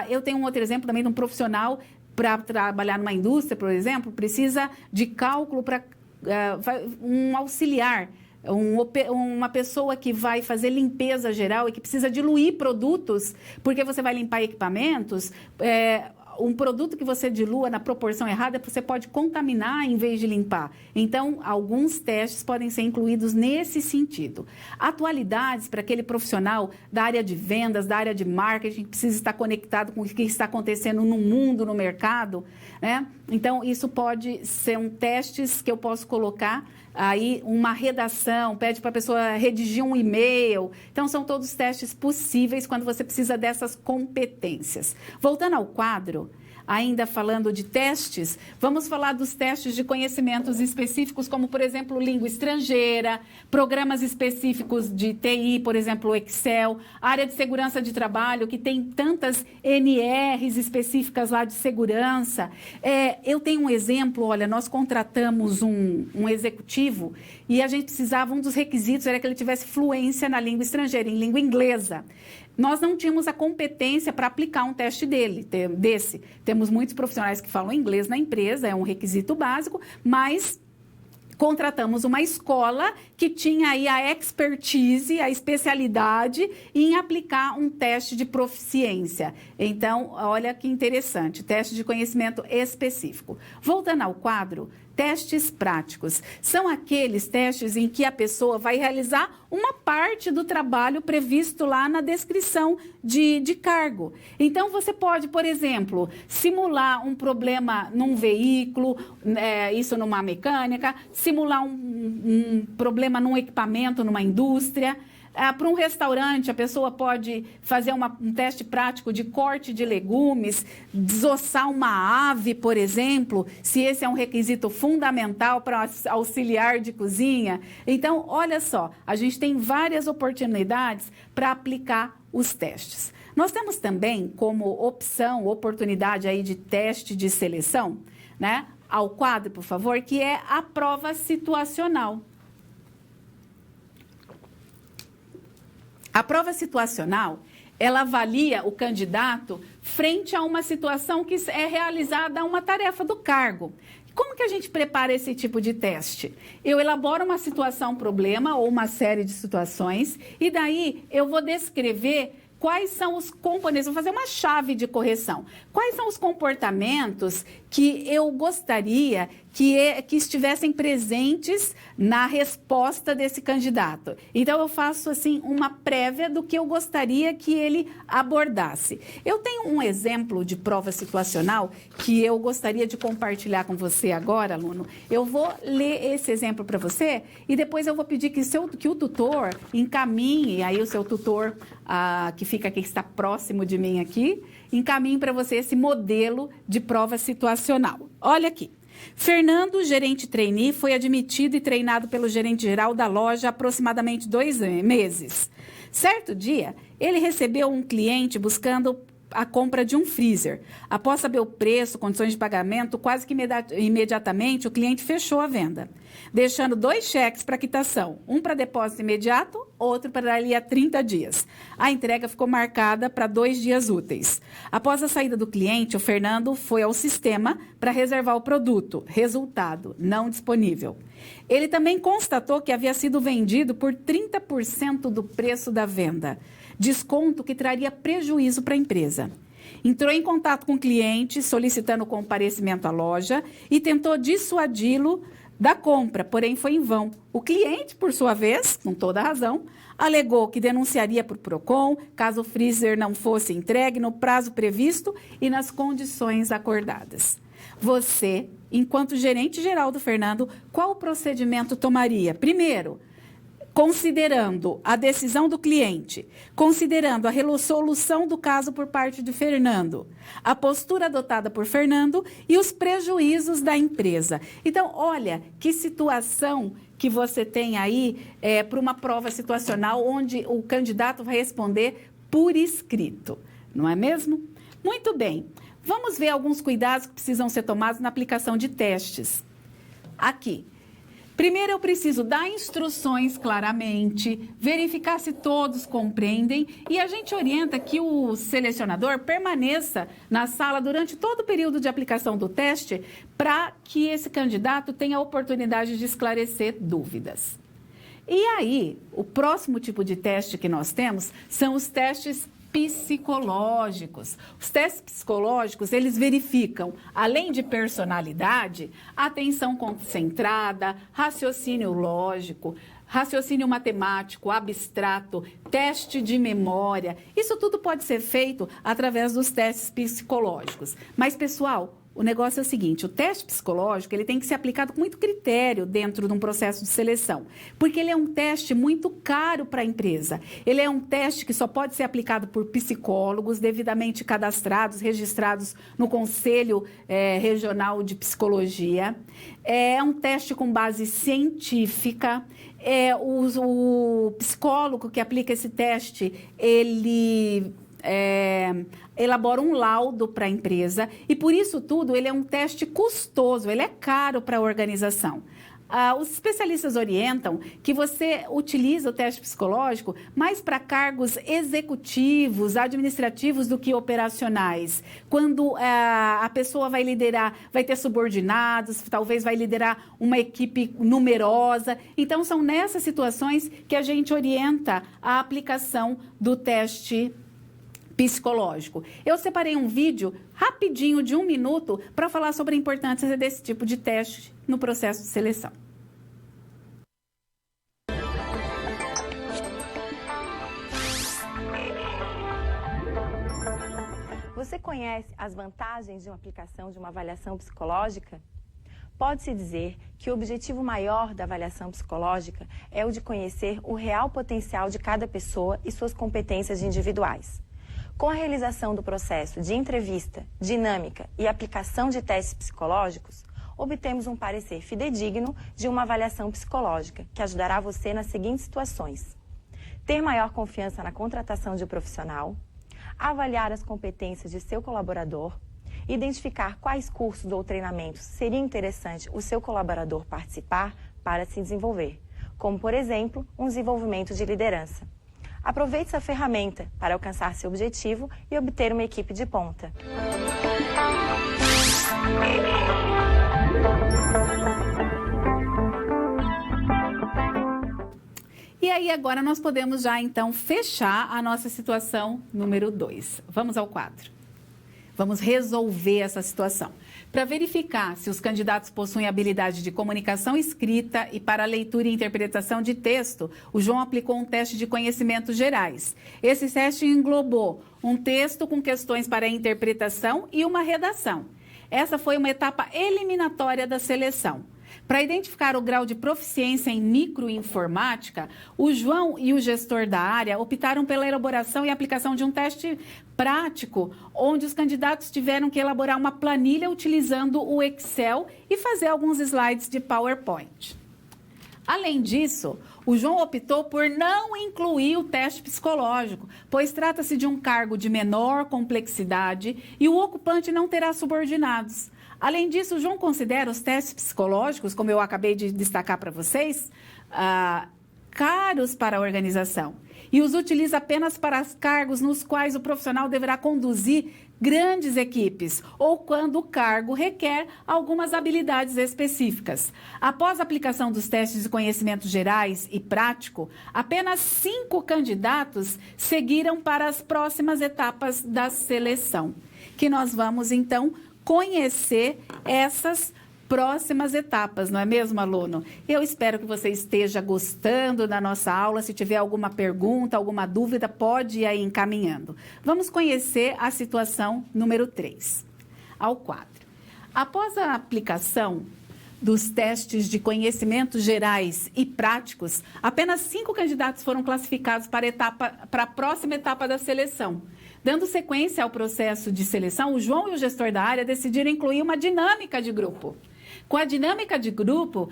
Eu tenho um outro exemplo também de um profissional para trabalhar numa indústria, por exemplo, precisa de cálculo para um auxiliar, uma pessoa que vai fazer limpeza geral e que precisa diluir produtos, porque você vai limpar equipamentos, um produto que você dilua na proporção errada, você pode contaminar em vez de limpar. Então, alguns testes podem ser incluídos nesse sentido. Atualidades para aquele profissional da área de vendas, da área de marketing, que precisa estar conectado com o que está acontecendo no mundo, no mercado, né? Então, isso pode ser testes que eu posso colocar aí, uma redação, pede para a pessoa redigir um e-mail. Então, são todos testes possíveis quando você precisa dessas competências. Voltando ao quadro, ainda falando de testes, vamos falar dos testes de conhecimentos específicos, como, por exemplo, língua estrangeira, programas específicos de TI, por exemplo, Excel, área de segurança de trabalho, que tem tantas NRs específicas lá de segurança. Eu tenho um exemplo, olha, nós contratamos um executivo e a gente precisava, um dos requisitos era que ele tivesse fluência na língua estrangeira, em língua inglesa. Nós não tínhamos a competência para aplicar um teste desse. Temos muitos profissionais que falam inglês na empresa, é um requisito básico, mas contratamos uma escola que tinha aí a expertise, a especialidade em aplicar um teste de proficiência. Então, olha que interessante, teste de conhecimento específico. Voltando ao quadro, testes práticos. São aqueles testes em que a pessoa vai realizar uma parte do trabalho previsto lá na descrição de cargo. Então, você pode, por exemplo, simular um problema num veículo, isso numa mecânica, simular um problema num equipamento, numa indústria. Para um restaurante, a pessoa pode fazer um teste prático de corte de legumes, desossar uma ave, por exemplo, se esse é um requisito fundamental para auxiliar de cozinha. Então, olha só, a gente tem várias oportunidades para aplicar os testes. Nós temos também como opção, oportunidade aí de teste de seleção, né? Ao quadro, por favor, que é a prova situacional. A prova situacional, ela avalia o candidato frente a uma situação que é realizada uma tarefa do cargo. Como que a gente prepara esse tipo de teste? Eu elaboro uma situação, problema ou uma série de situações e daí eu vou descrever quais são os componentes, vou fazer uma chave de correção. Quais são os comportamentos que eu gostaria que estivessem presentes na resposta desse candidato? Então, eu faço, assim, uma prévia do que eu gostaria que ele abordasse. Eu tenho um exemplo de prova situacional que eu gostaria de compartilhar com você agora, aluno. Eu vou ler esse exemplo para você e depois eu vou pedir que o tutor encaminhe, aí o seu tutor, que fica aqui, que está próximo de mim aqui, encaminhe para você esse modelo de prova situacional. Olha aqui. Fernando, gerente trainee, foi admitido e treinado pelo gerente geral da loja há aproximadamente 2 meses. Certo dia, ele recebeu um cliente buscando a compra de um freezer. Após saber o preço, condições de pagamento, quase que imediatamente o cliente fechou a venda, deixando 2 cheques para quitação, um para depósito imediato, outro para ali a 30 dias. A entrega ficou marcada para 2 dias úteis. Após a saída do cliente, o Fernando foi ao sistema para reservar o produto. Resultado, não disponível. Ele também constatou que havia sido vendido por 30% do preço da venda, desconto que traria prejuízo para a empresa. Entrou em contato com o cliente, solicitando comparecimento à loja e tentou dissuadi-lo da compra, porém foi em vão. O cliente, por sua vez, com toda a razão, alegou que denunciaria por PROCON caso o freezer não fosse entregue no prazo previsto e nas condições acordadas. Você, enquanto gerente geral do Fernando, qual procedimento tomaria? Primeiro, considerando a decisão do cliente, considerando a resolução do caso por parte de Fernando, a postura adotada por Fernando e os prejuízos da empresa. Então, olha que situação que você tem aí para uma prova situacional onde o candidato vai responder por escrito, não é mesmo? Muito bem, vamos ver alguns cuidados que precisam ser tomados na aplicação de testes. Aqui. Primeiro, eu preciso dar instruções claramente, verificar se todos compreendem e a gente orienta que o selecionador permaneça na sala durante todo o período de aplicação do teste para que esse candidato tenha a oportunidade de esclarecer dúvidas. E aí, o próximo tipo de teste que nós temos são os testes psicológicos. Os testes psicológicos, eles verificam, além de personalidade, atenção concentrada, raciocínio lógico, raciocínio matemático, abstrato, teste de memória. Isso tudo pode ser feito através dos testes psicológicos. Mas, pessoal, o negócio é o seguinte, o teste psicológico ele tem que ser aplicado com muito critério dentro de um processo de seleção, porque ele é um teste muito caro para a empresa. Ele é um teste que só pode ser aplicado por psicólogos devidamente cadastrados, registrados no Conselho Regional de Psicologia. É um teste com base científica. O psicólogo que aplica esse teste, ele elabora um laudo para a empresa e, por isso tudo, ele é um teste custoso, ele é caro para a organização. Os especialistas orientam que você utiliza o teste psicológico mais para cargos executivos, administrativos do que operacionais. Quando a pessoa vai liderar, vai ter subordinados, talvez vai liderar uma equipe numerosa. Então, são nessas situações que a gente orienta a aplicação do teste psicológico. Eu separei um vídeo rapidinho de 1 minuto para falar sobre a importância desse tipo de teste no processo de seleção. Você conhece as vantagens de uma aplicação de uma avaliação psicológica? Pode-se dizer que o objetivo maior da avaliação psicológica é o de conhecer o real potencial de cada pessoa e suas competências individuais. Com a realização do processo de entrevista, dinâmica e aplicação de testes psicológicos, obtemos um parecer fidedigno de uma avaliação psicológica, que ajudará você nas seguintes situações: ter maior confiança na contratação de um profissional, avaliar as competências de seu colaborador, identificar quais cursos ou treinamentos seria interessante o seu colaborador participar para se desenvolver, como, por exemplo, um desenvolvimento de liderança. Aproveite essa ferramenta para alcançar seu objetivo e obter uma equipe de ponta. E aí, agora nós podemos já, então, fechar a nossa situação número 2. Vamos ao quadro. Vamos resolver essa situação. Para verificar se os candidatos possuem habilidade de comunicação escrita e para leitura e interpretação de texto, o João aplicou um teste de conhecimentos gerais. Esse teste englobou um texto com questões para interpretação e uma redação. Essa foi uma etapa eliminatória da seleção. Para identificar o grau de proficiência em microinformática, o João e o gestor da área optaram pela elaboração e aplicação de um teste prático, onde os candidatos tiveram que elaborar uma planilha utilizando o Excel e fazer alguns slides de PowerPoint. Além disso, o João optou por não incluir o teste psicológico, pois trata-se de um cargo de menor complexidade e o ocupante não terá subordinados. Além disso, o João considera os testes psicológicos, como eu acabei de destacar para vocês, caros para a organização e os utiliza apenas para cargos nos quais o profissional deverá conduzir grandes equipes ou quando o cargo requer algumas habilidades específicas. Após a aplicação dos testes de conhecimentos gerais e prático, apenas 5 candidatos seguiram para as próximas etapas da seleção, que nós vamos, então, conhecer essas próximas etapas, não é mesmo, aluno? Eu espero que você esteja gostando da nossa aula. Se tiver alguma pergunta, alguma dúvida, pode ir aí encaminhando. Vamos conhecer a situação número 3, ao quadro. Após a aplicação dos testes de conhecimentos gerais e práticos, apenas 5 candidatos foram classificados para a próxima etapa da seleção. Dando sequência ao processo de seleção, o João e o gestor da área decidiram incluir uma dinâmica de grupo. Com a dinâmica de grupo,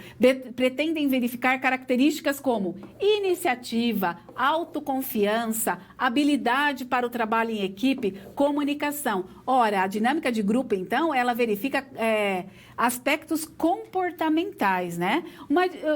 pretendem verificar características como iniciativa, autoconfiança, habilidade para o trabalho em equipe, comunicação. Ora, a dinâmica de grupo, então, ela verifica aspectos comportamentais, né?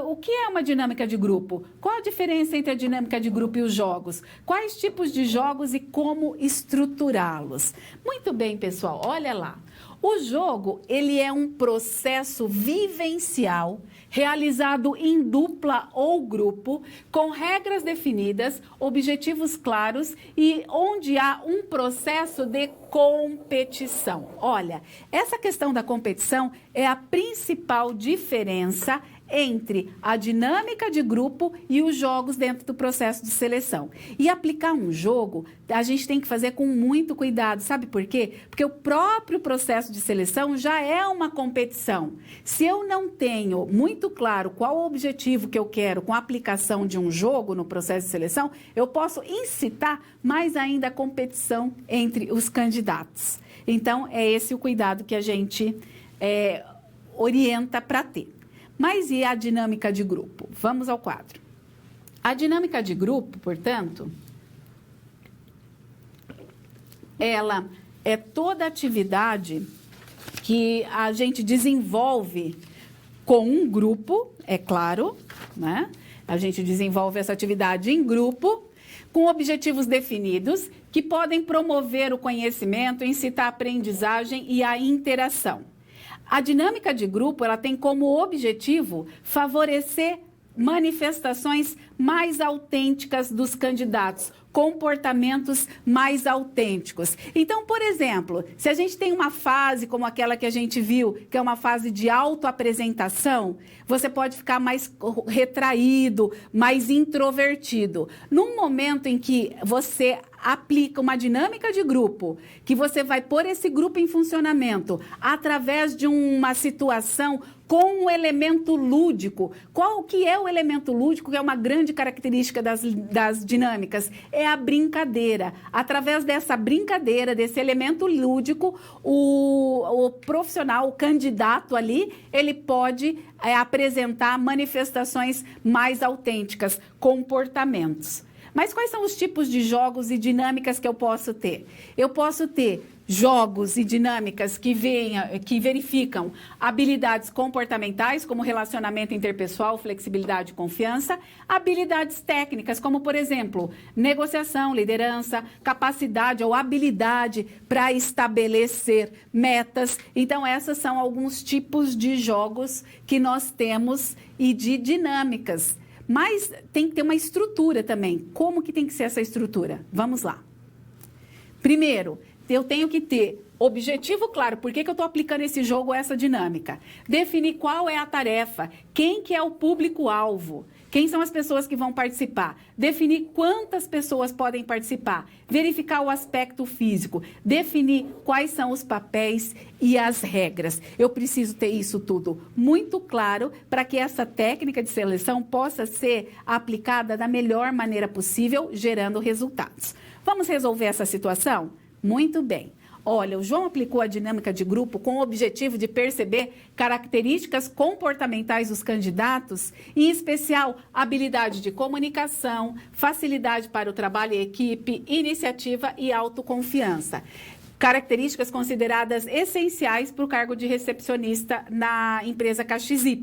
O que é uma dinâmica de grupo? Qual a diferença entre a dinâmica de grupo e os jogos? Quais tipos de jogos e como estruturá-los? Muito bem, pessoal, olha lá. O jogo, ele é um processo vivencial realizado em dupla ou grupo, com regras definidas, objetivos claros e onde há um processo de competição. Olha, essa questão da competição é a principal diferença entre a dinâmica de grupo e os jogos dentro do processo de seleção. E aplicar um jogo, a gente tem que fazer com muito cuidado. Sabe por quê? Porque o próprio processo de seleção já é uma competição. Se eu não tenho muito claro qual o objetivo que eu quero com a aplicação de um jogo no processo de seleção, eu posso incitar mais ainda a competição entre os candidatos. Então, é esse o cuidado que a gente orienta para ter. Mas e a dinâmica de grupo? Vamos ao quadro. A dinâmica de grupo, portanto, ela é toda atividade que a gente desenvolve com um grupo, é claro, né? A gente desenvolve essa atividade em grupo, com objetivos definidos, que podem promover o conhecimento, incitar a aprendizagem e a interação. A dinâmica de grupo, ela tem como objetivo favorecer manifestações mais autênticas dos candidatos, comportamentos mais autênticos. Então, por exemplo, se a gente tem uma fase como aquela que a gente viu, que é uma fase de autoapresentação, você pode ficar mais retraído, mais introvertido. Num momento em que você aplica uma dinâmica de grupo, que você vai pôr esse grupo em funcionamento através de uma situação com um elemento lúdico. Qual que é o elemento lúdico, que é uma grande característica das dinâmicas? É a brincadeira. Através dessa brincadeira, desse elemento lúdico, o profissional, o candidato ali, ele pode apresentar manifestações mais autênticas, comportamentos. Mas quais são os tipos de jogos e dinâmicas que eu posso ter? Eu posso ter jogos e dinâmicas que verificam habilidades comportamentais, como relacionamento interpessoal, flexibilidade e confiança, habilidades técnicas, como, por exemplo, negociação, liderança, capacidade ou habilidade para estabelecer metas. Então, essas são alguns tipos de jogos que nós temos e de dinâmicas. Mas tem que ter uma estrutura também. Como que tem que ser essa estrutura? Vamos lá. Primeiro, eu tenho que ter objetivo claro. Por que eu estou aplicando esse jogo ou essa dinâmica? Definir qual é a tarefa, quem que é o público-alvo, quem são as pessoas que vão participar, definir quantas pessoas podem participar, verificar o aspecto físico, definir quais são os papéis e as regras. Eu preciso ter isso tudo muito claro para que essa técnica de seleção possa ser aplicada da melhor maneira possível, gerando resultados. Vamos resolver essa situação? Muito bem. Olha, o João aplicou a dinâmica de grupo com o objetivo de perceber características comportamentais dos candidatos, em especial habilidade de comunicação, facilidade para o trabalho em equipe, iniciativa e autoconfiança. Características consideradas essenciais para o cargo de recepcionista na empresa KXY.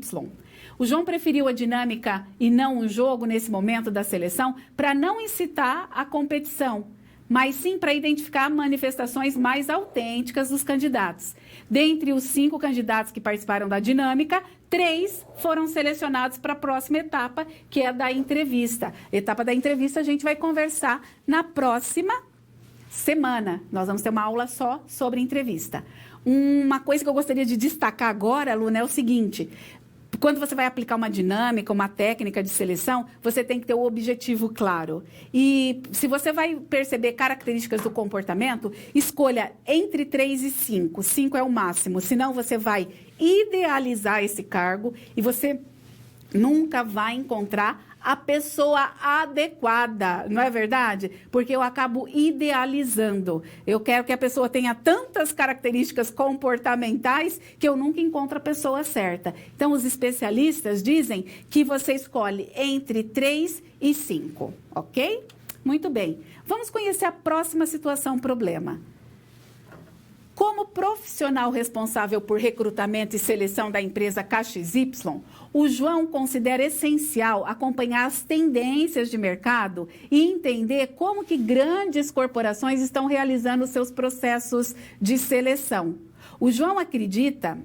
O João preferiu a dinâmica e não o jogo nesse momento da seleção para não incitar a competição, mas sim para identificar manifestações mais autênticas dos candidatos. Dentre os 5 candidatos que participaram da dinâmica, 3 foram selecionados para a próxima etapa, que é a da entrevista. Etapa da entrevista a gente vai conversar na próxima semana. Nós vamos ter uma aula só sobre entrevista. Uma coisa que eu gostaria de destacar agora, aluna, é o seguinte: quando você vai aplicar uma dinâmica, uma técnica de seleção, você tem que ter o objetivo claro. E se você vai perceber características do comportamento, escolha entre 3 e 5. 5 é o máximo, senão você vai idealizar esse cargo e você nunca vai encontrar a pessoa adequada, não é verdade? Porque eu acabo idealizando. Eu quero que a pessoa tenha tantas características comportamentais que eu nunca encontro a pessoa certa. Então, os especialistas dizem que você escolhe entre 3 e 5, ok? Muito bem. Vamos conhecer a próxima situação problema. Como profissional responsável por recrutamento e seleção da empresa KXY, o João considera essencial acompanhar as tendências de mercado e entender como que grandes corporações estão realizando seus processos de seleção. O João acredita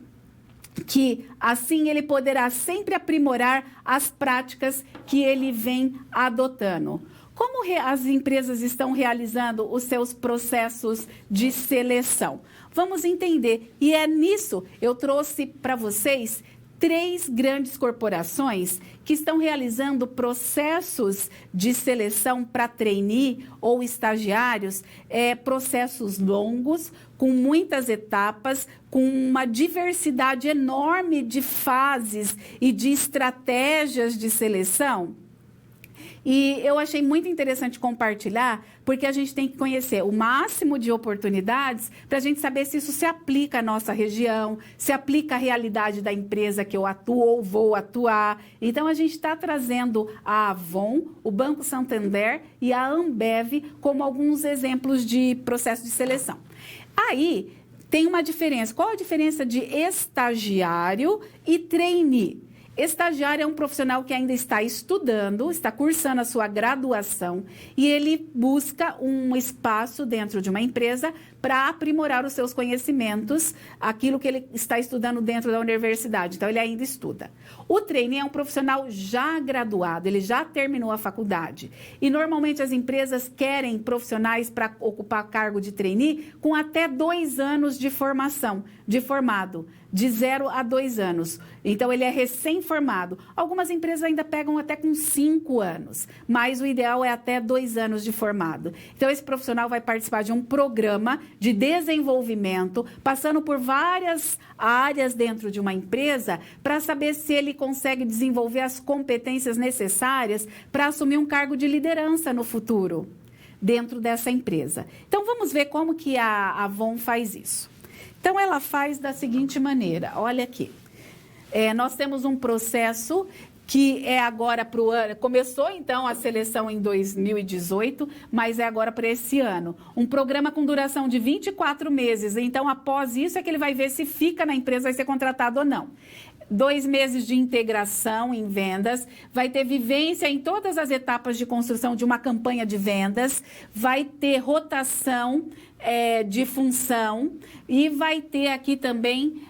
que assim ele poderá sempre aprimorar as práticas que ele vem adotando. Como as empresas estão realizando os seus processos de seleção? Vamos entender. E é nisso eu trouxe para vocês 3 grandes corporações que estão realizando processos de seleção para trainee ou estagiários, processos longos, com muitas etapas, com uma diversidade enorme de fases e de estratégias de seleção. E eu achei muito interessante compartilhar, porque a gente tem que conhecer o máximo de oportunidades para a gente saber se isso se aplica à nossa região, se aplica à realidade da empresa que eu atuo ou vou atuar. Então, a gente está trazendo a Avon, o Banco Santander e a Ambev como alguns exemplos de processo de seleção. Aí, tem uma diferença. Qual a diferença de estagiário e trainee? Estagiário é um profissional que ainda está estudando, está cursando a sua graduação e ele busca um espaço dentro de uma empresa para aprimorar os seus conhecimentos, aquilo que ele está estudando dentro da universidade. Então, ele ainda estuda. O trainee é um profissional já graduado, ele já terminou a faculdade. E, normalmente, as empresas querem profissionais para ocupar cargo de trainee com até 2 anos de formação, de formado, de 0 a 2 anos. Então, ele é recém-formado. Algumas empresas ainda pegam até com 5 anos, mas o ideal é até 2 anos de formado. Então, esse profissional vai participar de um programa de desenvolvimento, passando por várias áreas dentro de uma empresa, para saber se ele consegue desenvolver as competências necessárias para assumir um cargo de liderança no futuro, dentro dessa empresa. Então, vamos ver como que a Avon faz isso. Então, ela faz da seguinte maneira, olha aqui, nós temos um processo que é agora para o ano, começou então a seleção em 2018, mas é agora para esse ano. Um programa com duração de 24 meses, então após isso é que ele vai ver se fica na empresa, vai ser contratado ou não. 2 meses de integração em vendas, vai ter vivência em todas as etapas de construção de uma campanha de vendas, vai ter rotação de função e vai ter aqui também,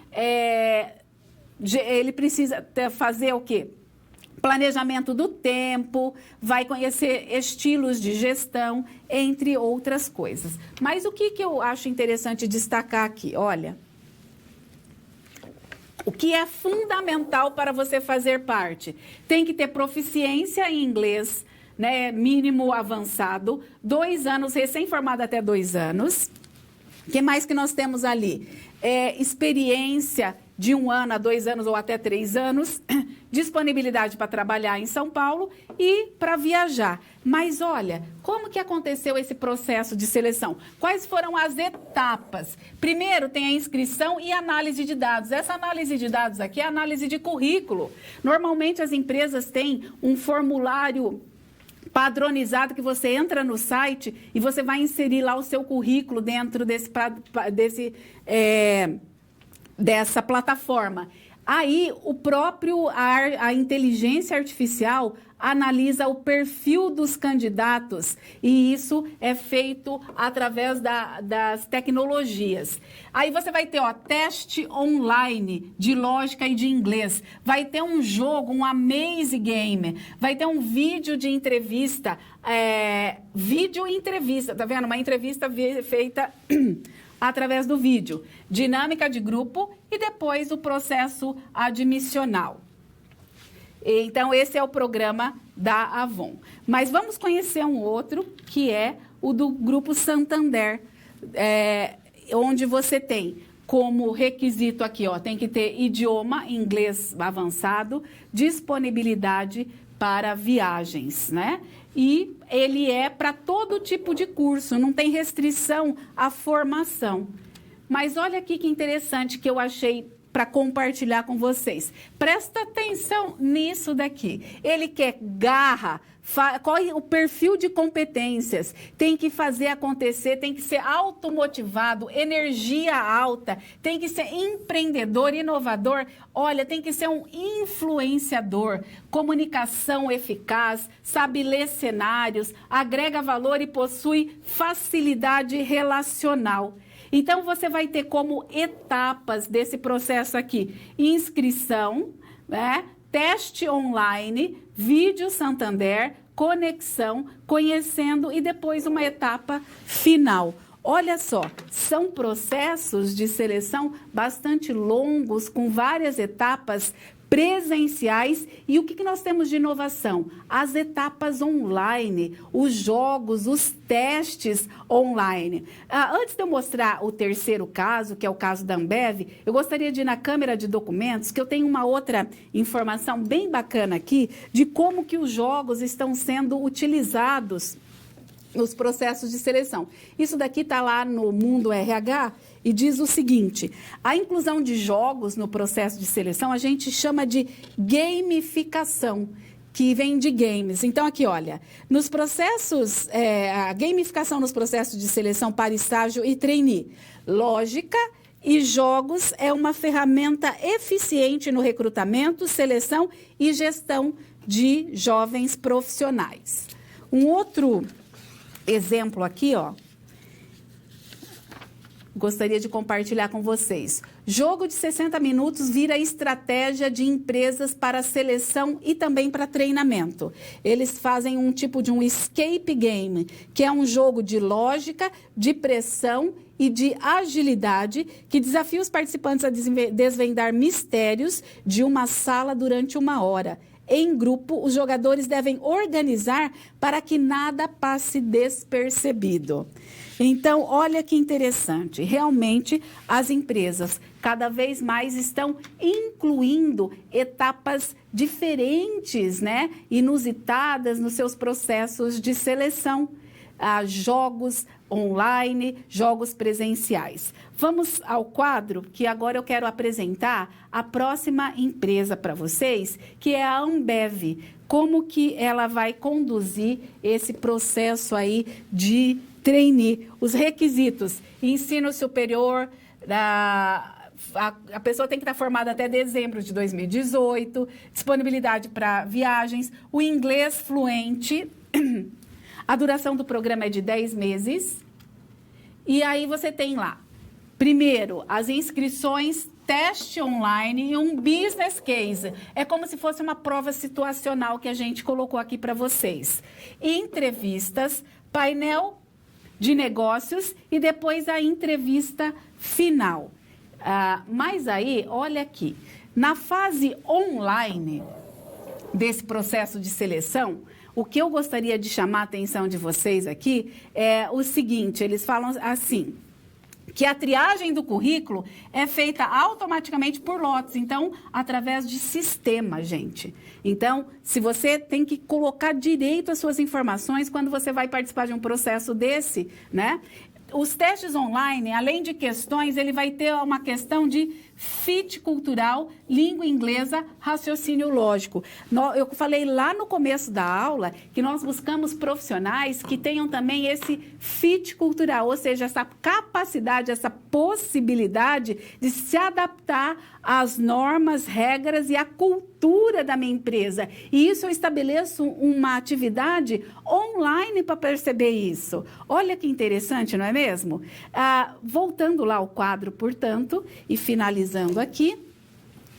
ele precisa fazer o quê? Planejamento do tempo, vai conhecer estilos de gestão, entre outras coisas. Mas o que eu acho interessante destacar aqui? Olha, o que é fundamental para você fazer parte? Tem que ter proficiência em inglês, né, mínimo avançado, 2 anos, recém-formado até 2 anos. O que mais que nós temos ali? Experiência de 1 ano a 2 anos ou até 3 anos, disponibilidade para trabalhar em São Paulo e para viajar. Mas olha, como que aconteceu esse processo de seleção? Quais foram as etapas? Primeiro tem a inscrição e análise de dados. Essa análise de dados aqui é a análise de currículo. Normalmente as empresas têm um formulário padronizado que você entra no site e você vai inserir lá o seu currículo dentro dessa plataforma. Aí, a inteligência artificial analisa o perfil dos candidatos e isso é feito através das tecnologias. Aí você vai ter, teste online de lógica e de inglês. Vai ter um jogo, um Amaze Game. Vai ter um vídeo de entrevista. Vídeo entrevista, tá vendo? Uma entrevista feita através do vídeo. Dinâmica de grupo e depois o processo admissional. Então, esse é o programa da Avon. Mas vamos conhecer um outro, que é o do Grupo Santander, onde você tem como requisito aqui, tem que ter idioma inglês avançado, disponibilidade para viagens, né? E ele é para todo tipo de curso, não tem restrição à formação. Mas olha aqui que interessante que eu achei para compartilhar com vocês. Presta atenção nisso daqui. Ele quer garra, qual é o perfil de competências, tem que fazer acontecer, tem que ser automotivado, energia alta, tem que ser empreendedor, inovador, olha, tem que ser um influenciador, comunicação eficaz, sabe ler cenários, agrega valor e possui facilidade relacional. Então, você vai ter como etapas desse processo aqui: inscrição, né? Teste online, vídeo Santander, conexão, conhecendo e depois uma etapa final. Olha só, são processos de seleção bastante longos, com várias etapas presenciais. E o que nós temos de inovação? As etapas online, os jogos, os testes online. Antes de eu mostrar o terceiro caso, que é o caso da Ambev, eu gostaria de ir na câmera de documentos, que eu tenho uma outra informação bem bacana aqui de como que os jogos estão sendo utilizados nos processos de seleção. Isso daqui está lá no Mundo RH e diz o seguinte: a inclusão de jogos no processo de seleção a gente chama de gamificação, que vem de games. Então, aqui, olha, nos processos, a gamificação nos processos de seleção para estágio e trainee. Lógica e jogos é uma ferramenta eficiente no recrutamento, seleção e gestão de jovens profissionais. Um outro exemplo aqui, ó, gostaria de compartilhar com vocês. Jogo de 60 minutos vira estratégia de empresas para seleção e também para treinamento. Eles fazem um tipo de um escape game, que é um jogo de lógica, de pressão e de agilidade, que desafia os participantes a desvendar mistérios de uma sala durante 1 hora. Em grupo, os jogadores devem organizar para que nada passe despercebido. Então, olha que interessante. Realmente, as empresas cada vez mais estão incluindo etapas diferentes, né? Inusitadas nos seus processos de seleção. Jogos online, jogos presenciais. Vamos ao quadro, que agora eu quero apresentar a próxima empresa para vocês, que é a Ambev. Como que ela vai conduzir esse processo aí de trainee? Os requisitos: ensino superior, a pessoa tem que estar formada até dezembro de 2018, disponibilidade para viagens, o inglês fluente. A duração do programa é de 10 meses. E aí você tem lá, primeiro, as inscrições, teste online e um business case. É como se fosse uma prova situacional que a gente colocou aqui para vocês. Entrevistas, painel de negócios e depois a entrevista final. Mas aí, olha aqui, na fase online desse processo de seleção, o que eu gostaria de chamar a atenção de vocês aqui é o seguinte: eles falam assim, que a triagem do currículo é feita automaticamente por lotes, então, através de sistema, gente. Então, se você tem que colocar direito as suas informações quando você vai participar de um processo desse, né? Os testes online, além de questões, ele vai ter uma questão de fit cultural, língua inglesa, raciocínio lógico. Eu falei lá no começo da aula que nós buscamos profissionais que tenham também esse fit cultural, ou seja, essa capacidade, essa possibilidade de se adaptar às normas, regras e à cultura da minha empresa. E isso eu estabeleço uma atividade online para perceber isso. Olha que interessante, não é mesmo? Voltando lá ao quadro, portanto, e finalizando aqui,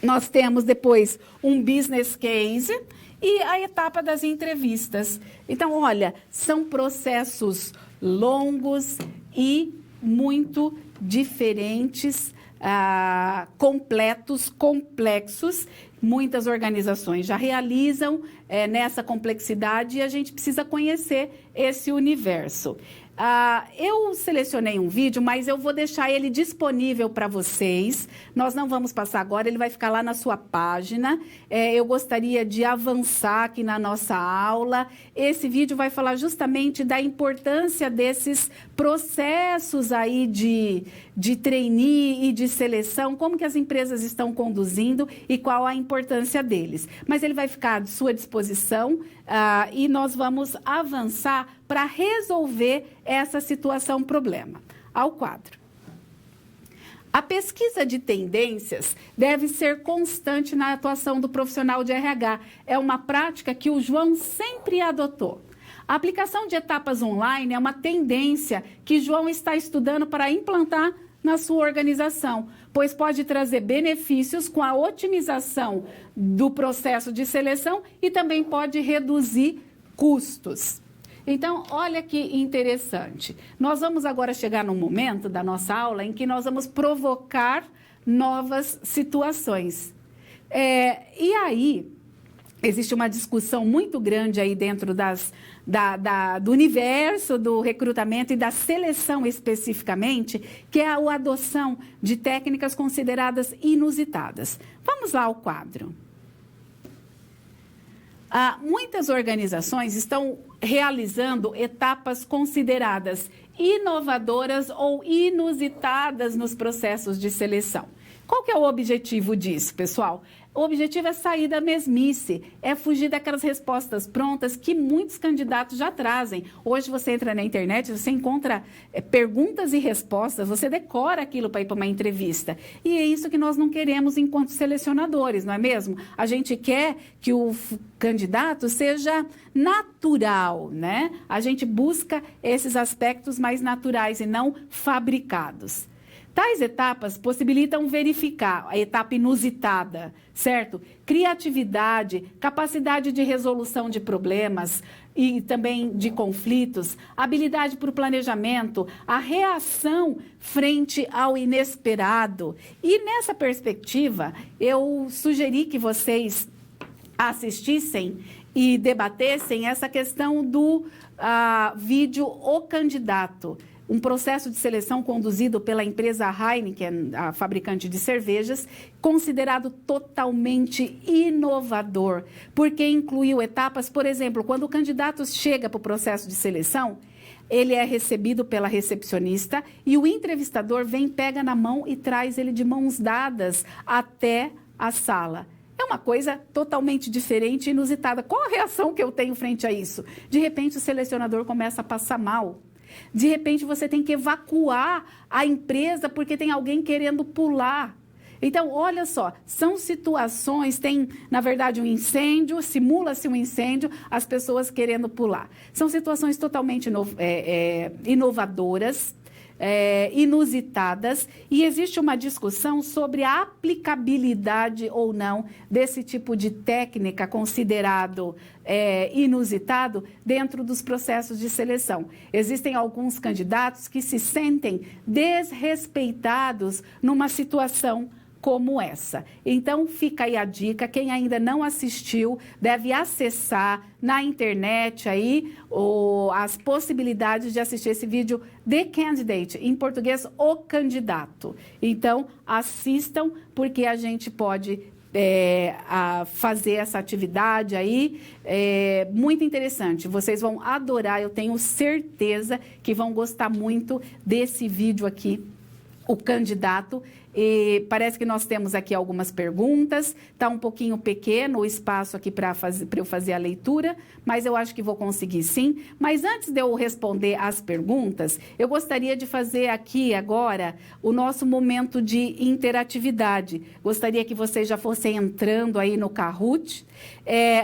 nós temos depois um business case e a etapa das entrevistas. Então, olha, são processos longos e muito diferentes, completos, complexos. Muitas organizações já realizam nessa complexidade e a gente precisa conhecer esse universo. Eu selecionei um vídeo, mas eu vou deixar ele disponível para vocês. Nós não vamos passar agora, ele vai ficar lá na sua página. Eu gostaria de avançar aqui na nossa aula. Esse vídeo vai falar justamente da importância desses processos aí de trainee e de seleção, como que as empresas estão conduzindo e qual a importância deles. Mas ele vai ficar à sua disposição e nós vamos avançar para resolver essa situação problema. Ao quadro. A pesquisa de tendências deve ser constante na atuação do profissional de RH. É uma prática que o João sempre adotou. A aplicação de etapas online é uma tendência que João está estudando para implantar na sua organização, pois pode trazer benefícios com a otimização do processo de seleção e também pode reduzir custos. Então, olha que interessante. Nós vamos agora chegar num momento da nossa aula em que nós vamos provocar novas situações. E aí, existe uma discussão muito grande aí dentro do universo do recrutamento e da seleção especificamente, que é a adoção de técnicas consideradas inusitadas. Vamos lá ao quadro. Muitas organizações estão realizando etapas consideradas inovadoras ou inusitadas nos processos de seleção. Qual que é o objetivo disso, pessoal? O objetivo é sair da mesmice, é fugir daquelas respostas prontas que muitos candidatos já trazem. Hoje você entra na internet, você encontra perguntas e respostas, você decora aquilo para ir para uma entrevista. E é isso que nós não queremos enquanto selecionadores, não é mesmo? A gente quer que o candidato seja natural, né? A gente busca esses aspectos mais naturais e não fabricados. Tais etapas possibilitam verificar a etapa inusitada, certo? Criatividade, capacidade de resolução de problemas e também de conflitos, habilidade para o planejamento, a reação frente ao inesperado. E nessa perspectiva, eu sugeri que vocês assistissem e debatessem essa questão do vídeo O Candidato. Um processo de seleção conduzido pela empresa Heineken, a fabricante de cervejas, considerado totalmente inovador, porque incluiu etapas, por exemplo, quando o candidato chega para o processo de seleção, ele é recebido pela recepcionista e o entrevistador vem, pega na mão e traz ele de mãos dadas até a sala. É uma coisa totalmente diferente e inusitada. Qual a reação que eu tenho frente a isso? De repente, o selecionador começa a passar mal. De repente, você tem que evacuar a empresa porque tem alguém querendo pular. Então, olha só, são situações, tem, na verdade, um incêndio, simula-se um incêndio, as pessoas querendo pular. São situações totalmente inovadoras, inusitadas, e existe uma discussão sobre a aplicabilidade ou não desse tipo de técnica considerado inusitado dentro dos processos de seleção. Existem alguns candidatos que se sentem desrespeitados numa situação como essa. Então, fica aí a dica, quem ainda não assistiu deve acessar na internet aí as possibilidades de assistir esse vídeo The Candidate, em português, O Candidato. Então, assistam, porque a gente pode fazer essa atividade aí, muito interessante. Vocês vão adorar, eu tenho certeza que vão gostar muito desse vídeo aqui, O Candidato. E parece que nós temos aqui algumas perguntas, está um pouquinho pequeno o espaço aqui para eu fazer a leitura, mas eu acho que vou conseguir sim. Mas antes de eu responder as perguntas, eu gostaria de fazer aqui agora o nosso momento de interatividade. Gostaria que vocês já fossem entrando aí no Kahoot.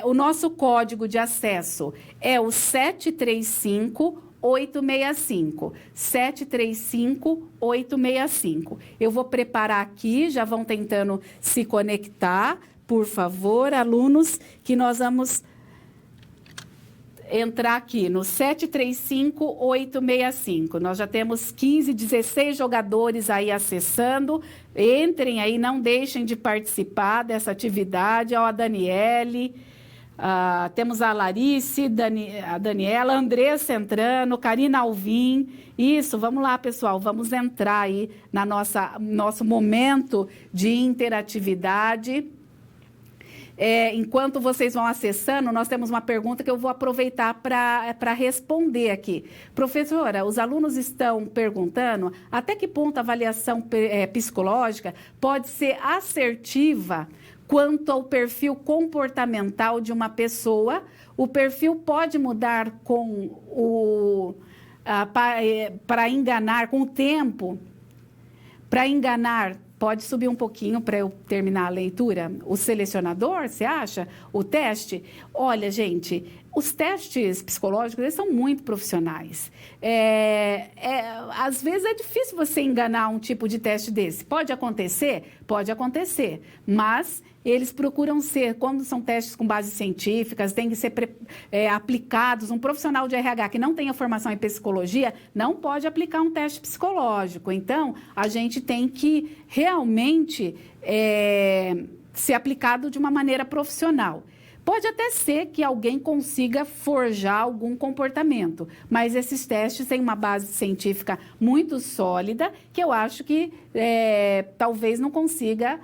O nosso código de acesso é o 735-865. Eu vou preparar aqui, já vão tentando se conectar, por favor, alunos, que nós vamos entrar aqui no 735-865. Nós já temos 15, 16 jogadores aí acessando. Entrem aí, não deixem de participar dessa atividade. Ó, a Daniele... temos a Larice, a Daniela, a Andressa entrando, Karina Alvim. Isso, vamos lá, pessoal, vamos entrar aí na nosso momento de interatividade. Enquanto vocês vão acessando, nós temos uma pergunta que eu vou aproveitar para responder aqui. Professora, os alunos estão perguntando até que ponto a avaliação psicológica pode ser assertiva quanto ao perfil comportamental de uma pessoa. O perfil pode mudar para enganar com o tempo. Para enganar, pode subir um pouquinho para eu terminar a leitura. O selecionador, você acha? O teste? Olha, gente, Os testes psicológicos, eles são muito profissionais. Às vezes é difícil você enganar um tipo de teste desse. Pode acontecer? Pode acontecer. Mas eles procuram ser, quando são testes com bases científicas, têm que ser aplicados. Um profissional de RH que não tenha formação em psicologia não pode aplicar um teste psicológico. Então, a gente tem que realmente ser aplicado de uma maneira profissional. Pode até ser que alguém consiga forjar algum comportamento, mas esses testes têm uma base científica muito sólida, que eu acho que talvez não consiga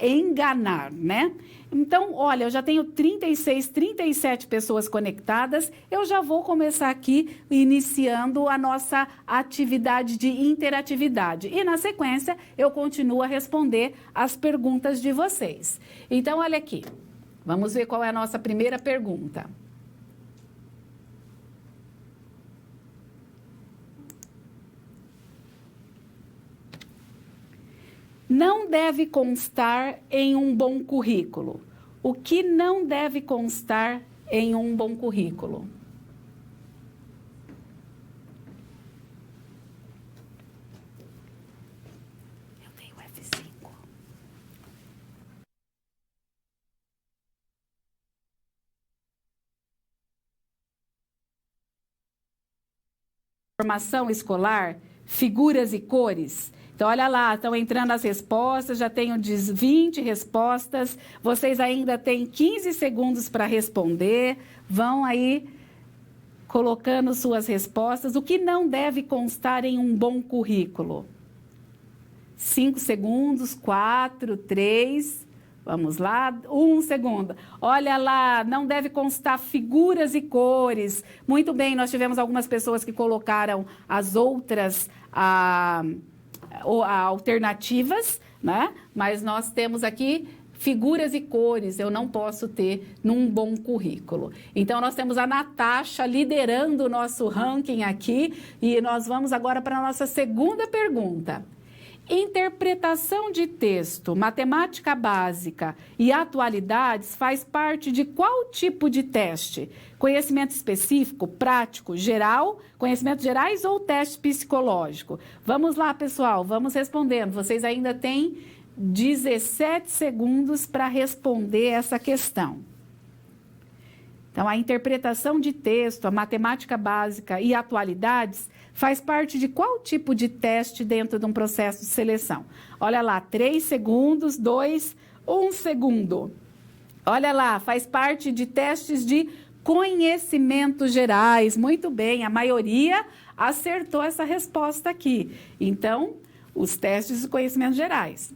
enganar, né? Então, olha, eu já tenho 37 pessoas conectadas, eu já vou começar aqui iniciando a nossa atividade de interatividade. E, na sequência, eu continuo a responder as perguntas de vocês. Então, olha aqui. Vamos ver qual é a nossa primeira pergunta. Não deve constar em um bom currículo. O que não deve constar em um bom currículo? Eu tenho F5. Formação escolar, figuras e cores. Então, olha lá, estão entrando as respostas, já tenho 20 respostas, vocês ainda têm 15 segundos para responder, vão aí colocando suas respostas. O que não deve constar em um bom currículo? 5 segundos, 4, 3, vamos lá, 1 segundo. Olha lá, não deve constar figuras e cores. Muito bem, nós tivemos algumas pessoas que colocaram as outras alternativas, né? Mas nós temos aqui figuras e cores, eu não posso ter num bom currículo. Então, nós temos a Natasha liderando o nosso ranking aqui e nós vamos agora para a nossa segunda pergunta. Interpretação de texto, matemática básica e atualidades faz parte de qual tipo de teste? Conhecimento específico, prático, geral, conhecimentos gerais ou teste psicológico? Vamos lá, pessoal, vamos respondendo. Vocês ainda têm 17 segundos para responder essa questão. Então, a interpretação de texto, a matemática básica e atualidades faz parte de qual tipo de teste dentro de um processo de seleção? Olha lá, 3 segundos, 2, 1 segundo. Olha lá, faz parte de testes de conhecimentos gerais. Muito bem, a maioria acertou essa resposta aqui. Então, os testes de conhecimentos gerais.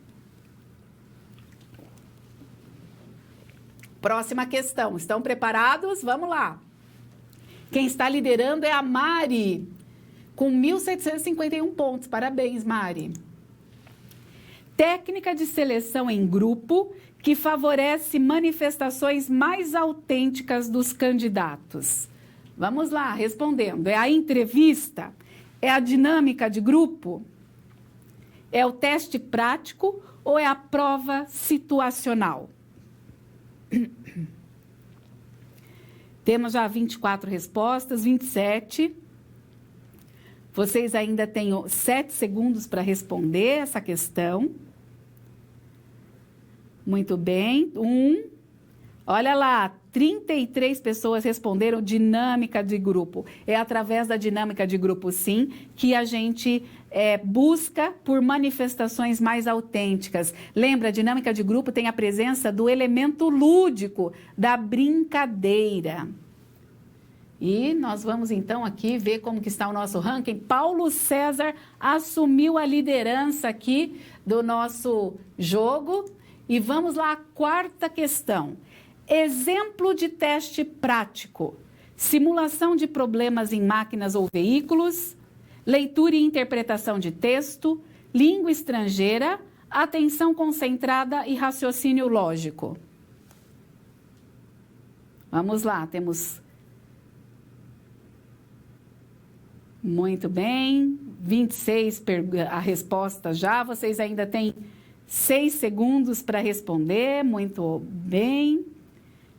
Próxima questão. Estão preparados? Vamos lá. Quem está liderando é a Mari, com 1.751 pontos. Parabéns, Mari. Técnica de seleção em grupo que favorece manifestações mais autênticas dos candidatos. Vamos lá, respondendo. É a entrevista? É a dinâmica de grupo? É o teste prático ou é a prova situacional? Temos já 24 respostas, 27. Vocês ainda têm 7 segundos para responder essa questão. Muito bem. 1. Olha lá, 33 pessoas responderam dinâmica de grupo. É através da dinâmica de grupo, sim, que a gente busca por manifestações mais autênticas. Lembra, a dinâmica de grupo tem a presença do elemento lúdico, da brincadeira. E nós vamos, então, aqui ver como que está o nosso ranking. Paulo César assumiu a liderança aqui do nosso jogo. E vamos lá, a quarta questão. Exemplo de teste prático. Simulação de problemas em máquinas ou veículos, leitura e interpretação de texto, língua estrangeira, atenção concentrada e raciocínio lógico. Vamos lá, temos... Muito bem, 26 a resposta já, vocês ainda têm 6 segundos para responder, muito bem.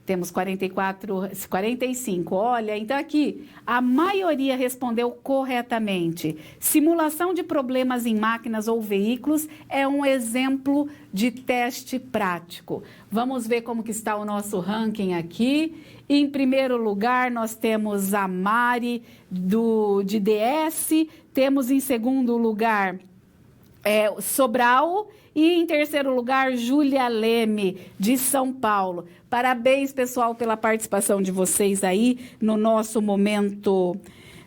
Temos 45. Olha, então aqui, a maioria respondeu corretamente. Simulação de problemas em máquinas ou veículos é um exemplo de teste prático. Vamos ver como que está o nosso ranking aqui. Em primeiro lugar, nós temos a Mari, de DS. Temos em segundo lugar Sobral. E em terceiro lugar, Júlia Leme, de São Paulo. Parabéns, pessoal, pela participação de vocês aí no nosso momento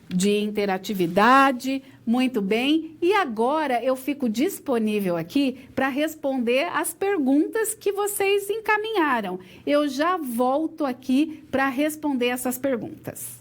de interatividade. Muito bem. E agora eu fico disponível aqui para responder as perguntas que vocês encaminharam. Eu já volto aqui para responder essas perguntas.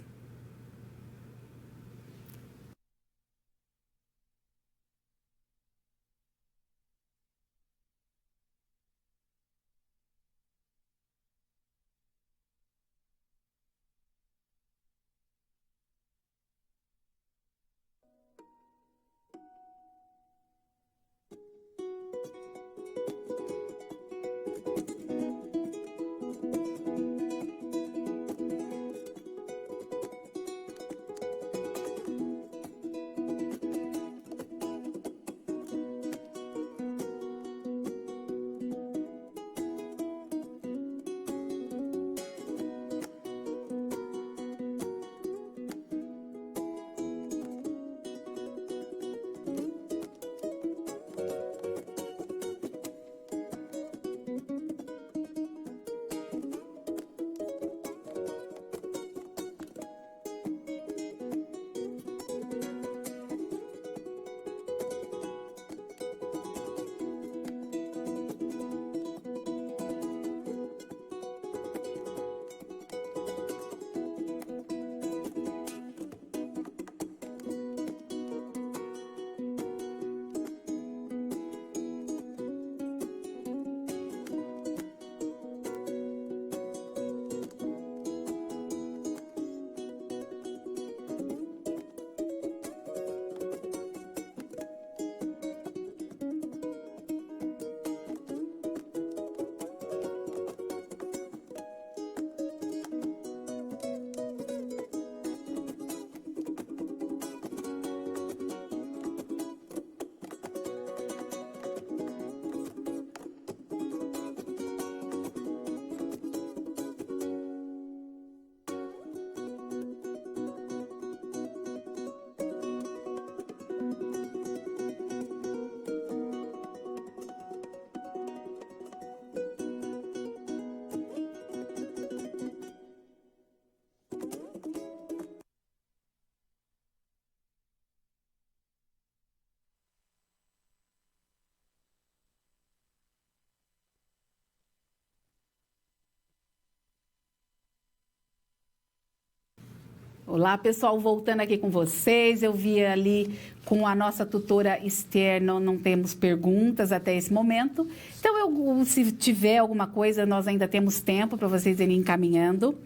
Olá, pessoal, voltando aqui com vocês. Eu vi ali com a nossa tutora externa, não temos perguntas até esse momento. Então, se tiver alguma coisa, nós ainda temos tempo para vocês irem encaminhando.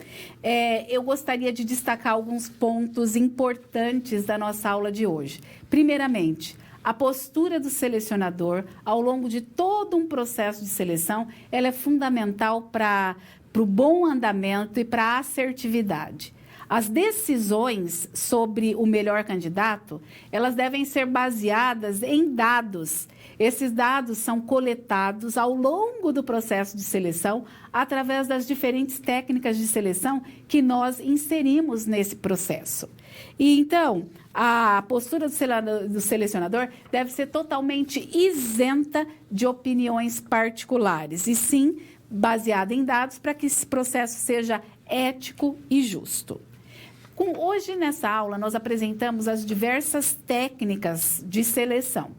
Eu gostaria de destacar alguns pontos importantes da nossa aula de hoje. Primeiramente, a postura do selecionador ao longo de todo um processo de seleção, ela é fundamental para o bom andamento e para a assertividade. As decisões sobre o melhor candidato, elas devem ser baseadas em dados. Esses dados são coletados ao longo do processo de seleção através das diferentes técnicas de seleção que nós inserimos nesse processo. E então, a postura do selecionador deve ser totalmente isenta de opiniões particulares, e sim baseada em dados para que esse processo seja ético e justo. Hoje, nessa aula, nós apresentamos as diversas técnicas de seleção.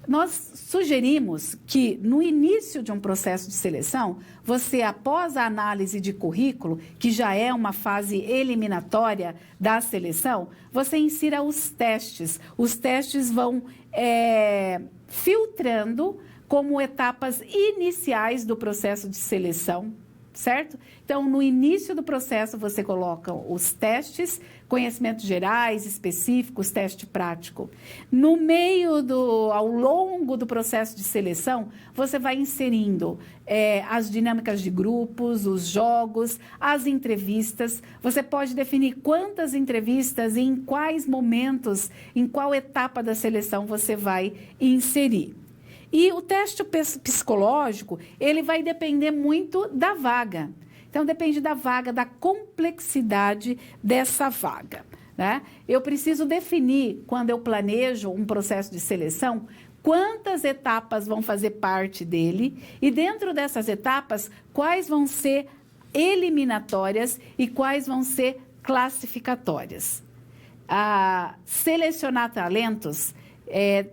Nós sugerimos que, no início de um processo de seleção, você, após a análise de currículo, que já é uma fase eliminatória da seleção, você insira os testes. Os testes vão filtrando como etapas iniciais do processo de seleção certo? Então, no início do processo, você coloca os testes, conhecimentos gerais, específicos, teste prático. No meio ao longo do processo de seleção, você vai inserindo as dinâmicas de grupos, os jogos, as entrevistas. Você pode definir quantas entrevistas e em quais momentos, em qual etapa da seleção você vai inserir. E o teste psicológico, ele vai depender muito da vaga. Então, depende da vaga, da complexidade dessa vaga, né? Eu preciso definir, quando eu planejo um processo de seleção, quantas etapas vão fazer parte dele e, dentro dessas etapas, quais vão ser eliminatórias e quais vão ser classificatórias. Selecionar talentos é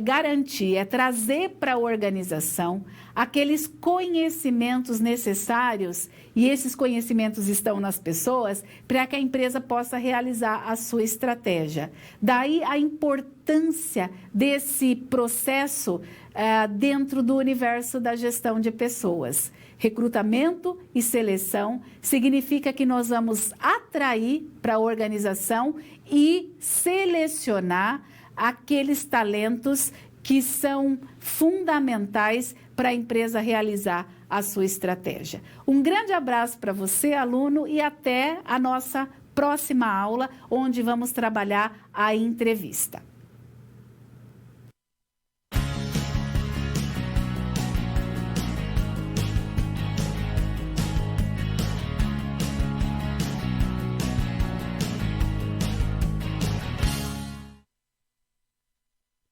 garantir, é trazer para a organização aqueles conhecimentos necessários, e esses conhecimentos estão nas pessoas, para que a empresa possa realizar a sua estratégia. Daí a importância desse processo dentro do universo da gestão de pessoas. Recrutamento e seleção significa que nós vamos atrair para a organização e selecionar aqueles talentos que são fundamentais para a empresa realizar a sua estratégia. Um grande abraço para você, aluno, e até a nossa próxima aula, onde vamos trabalhar a entrevista.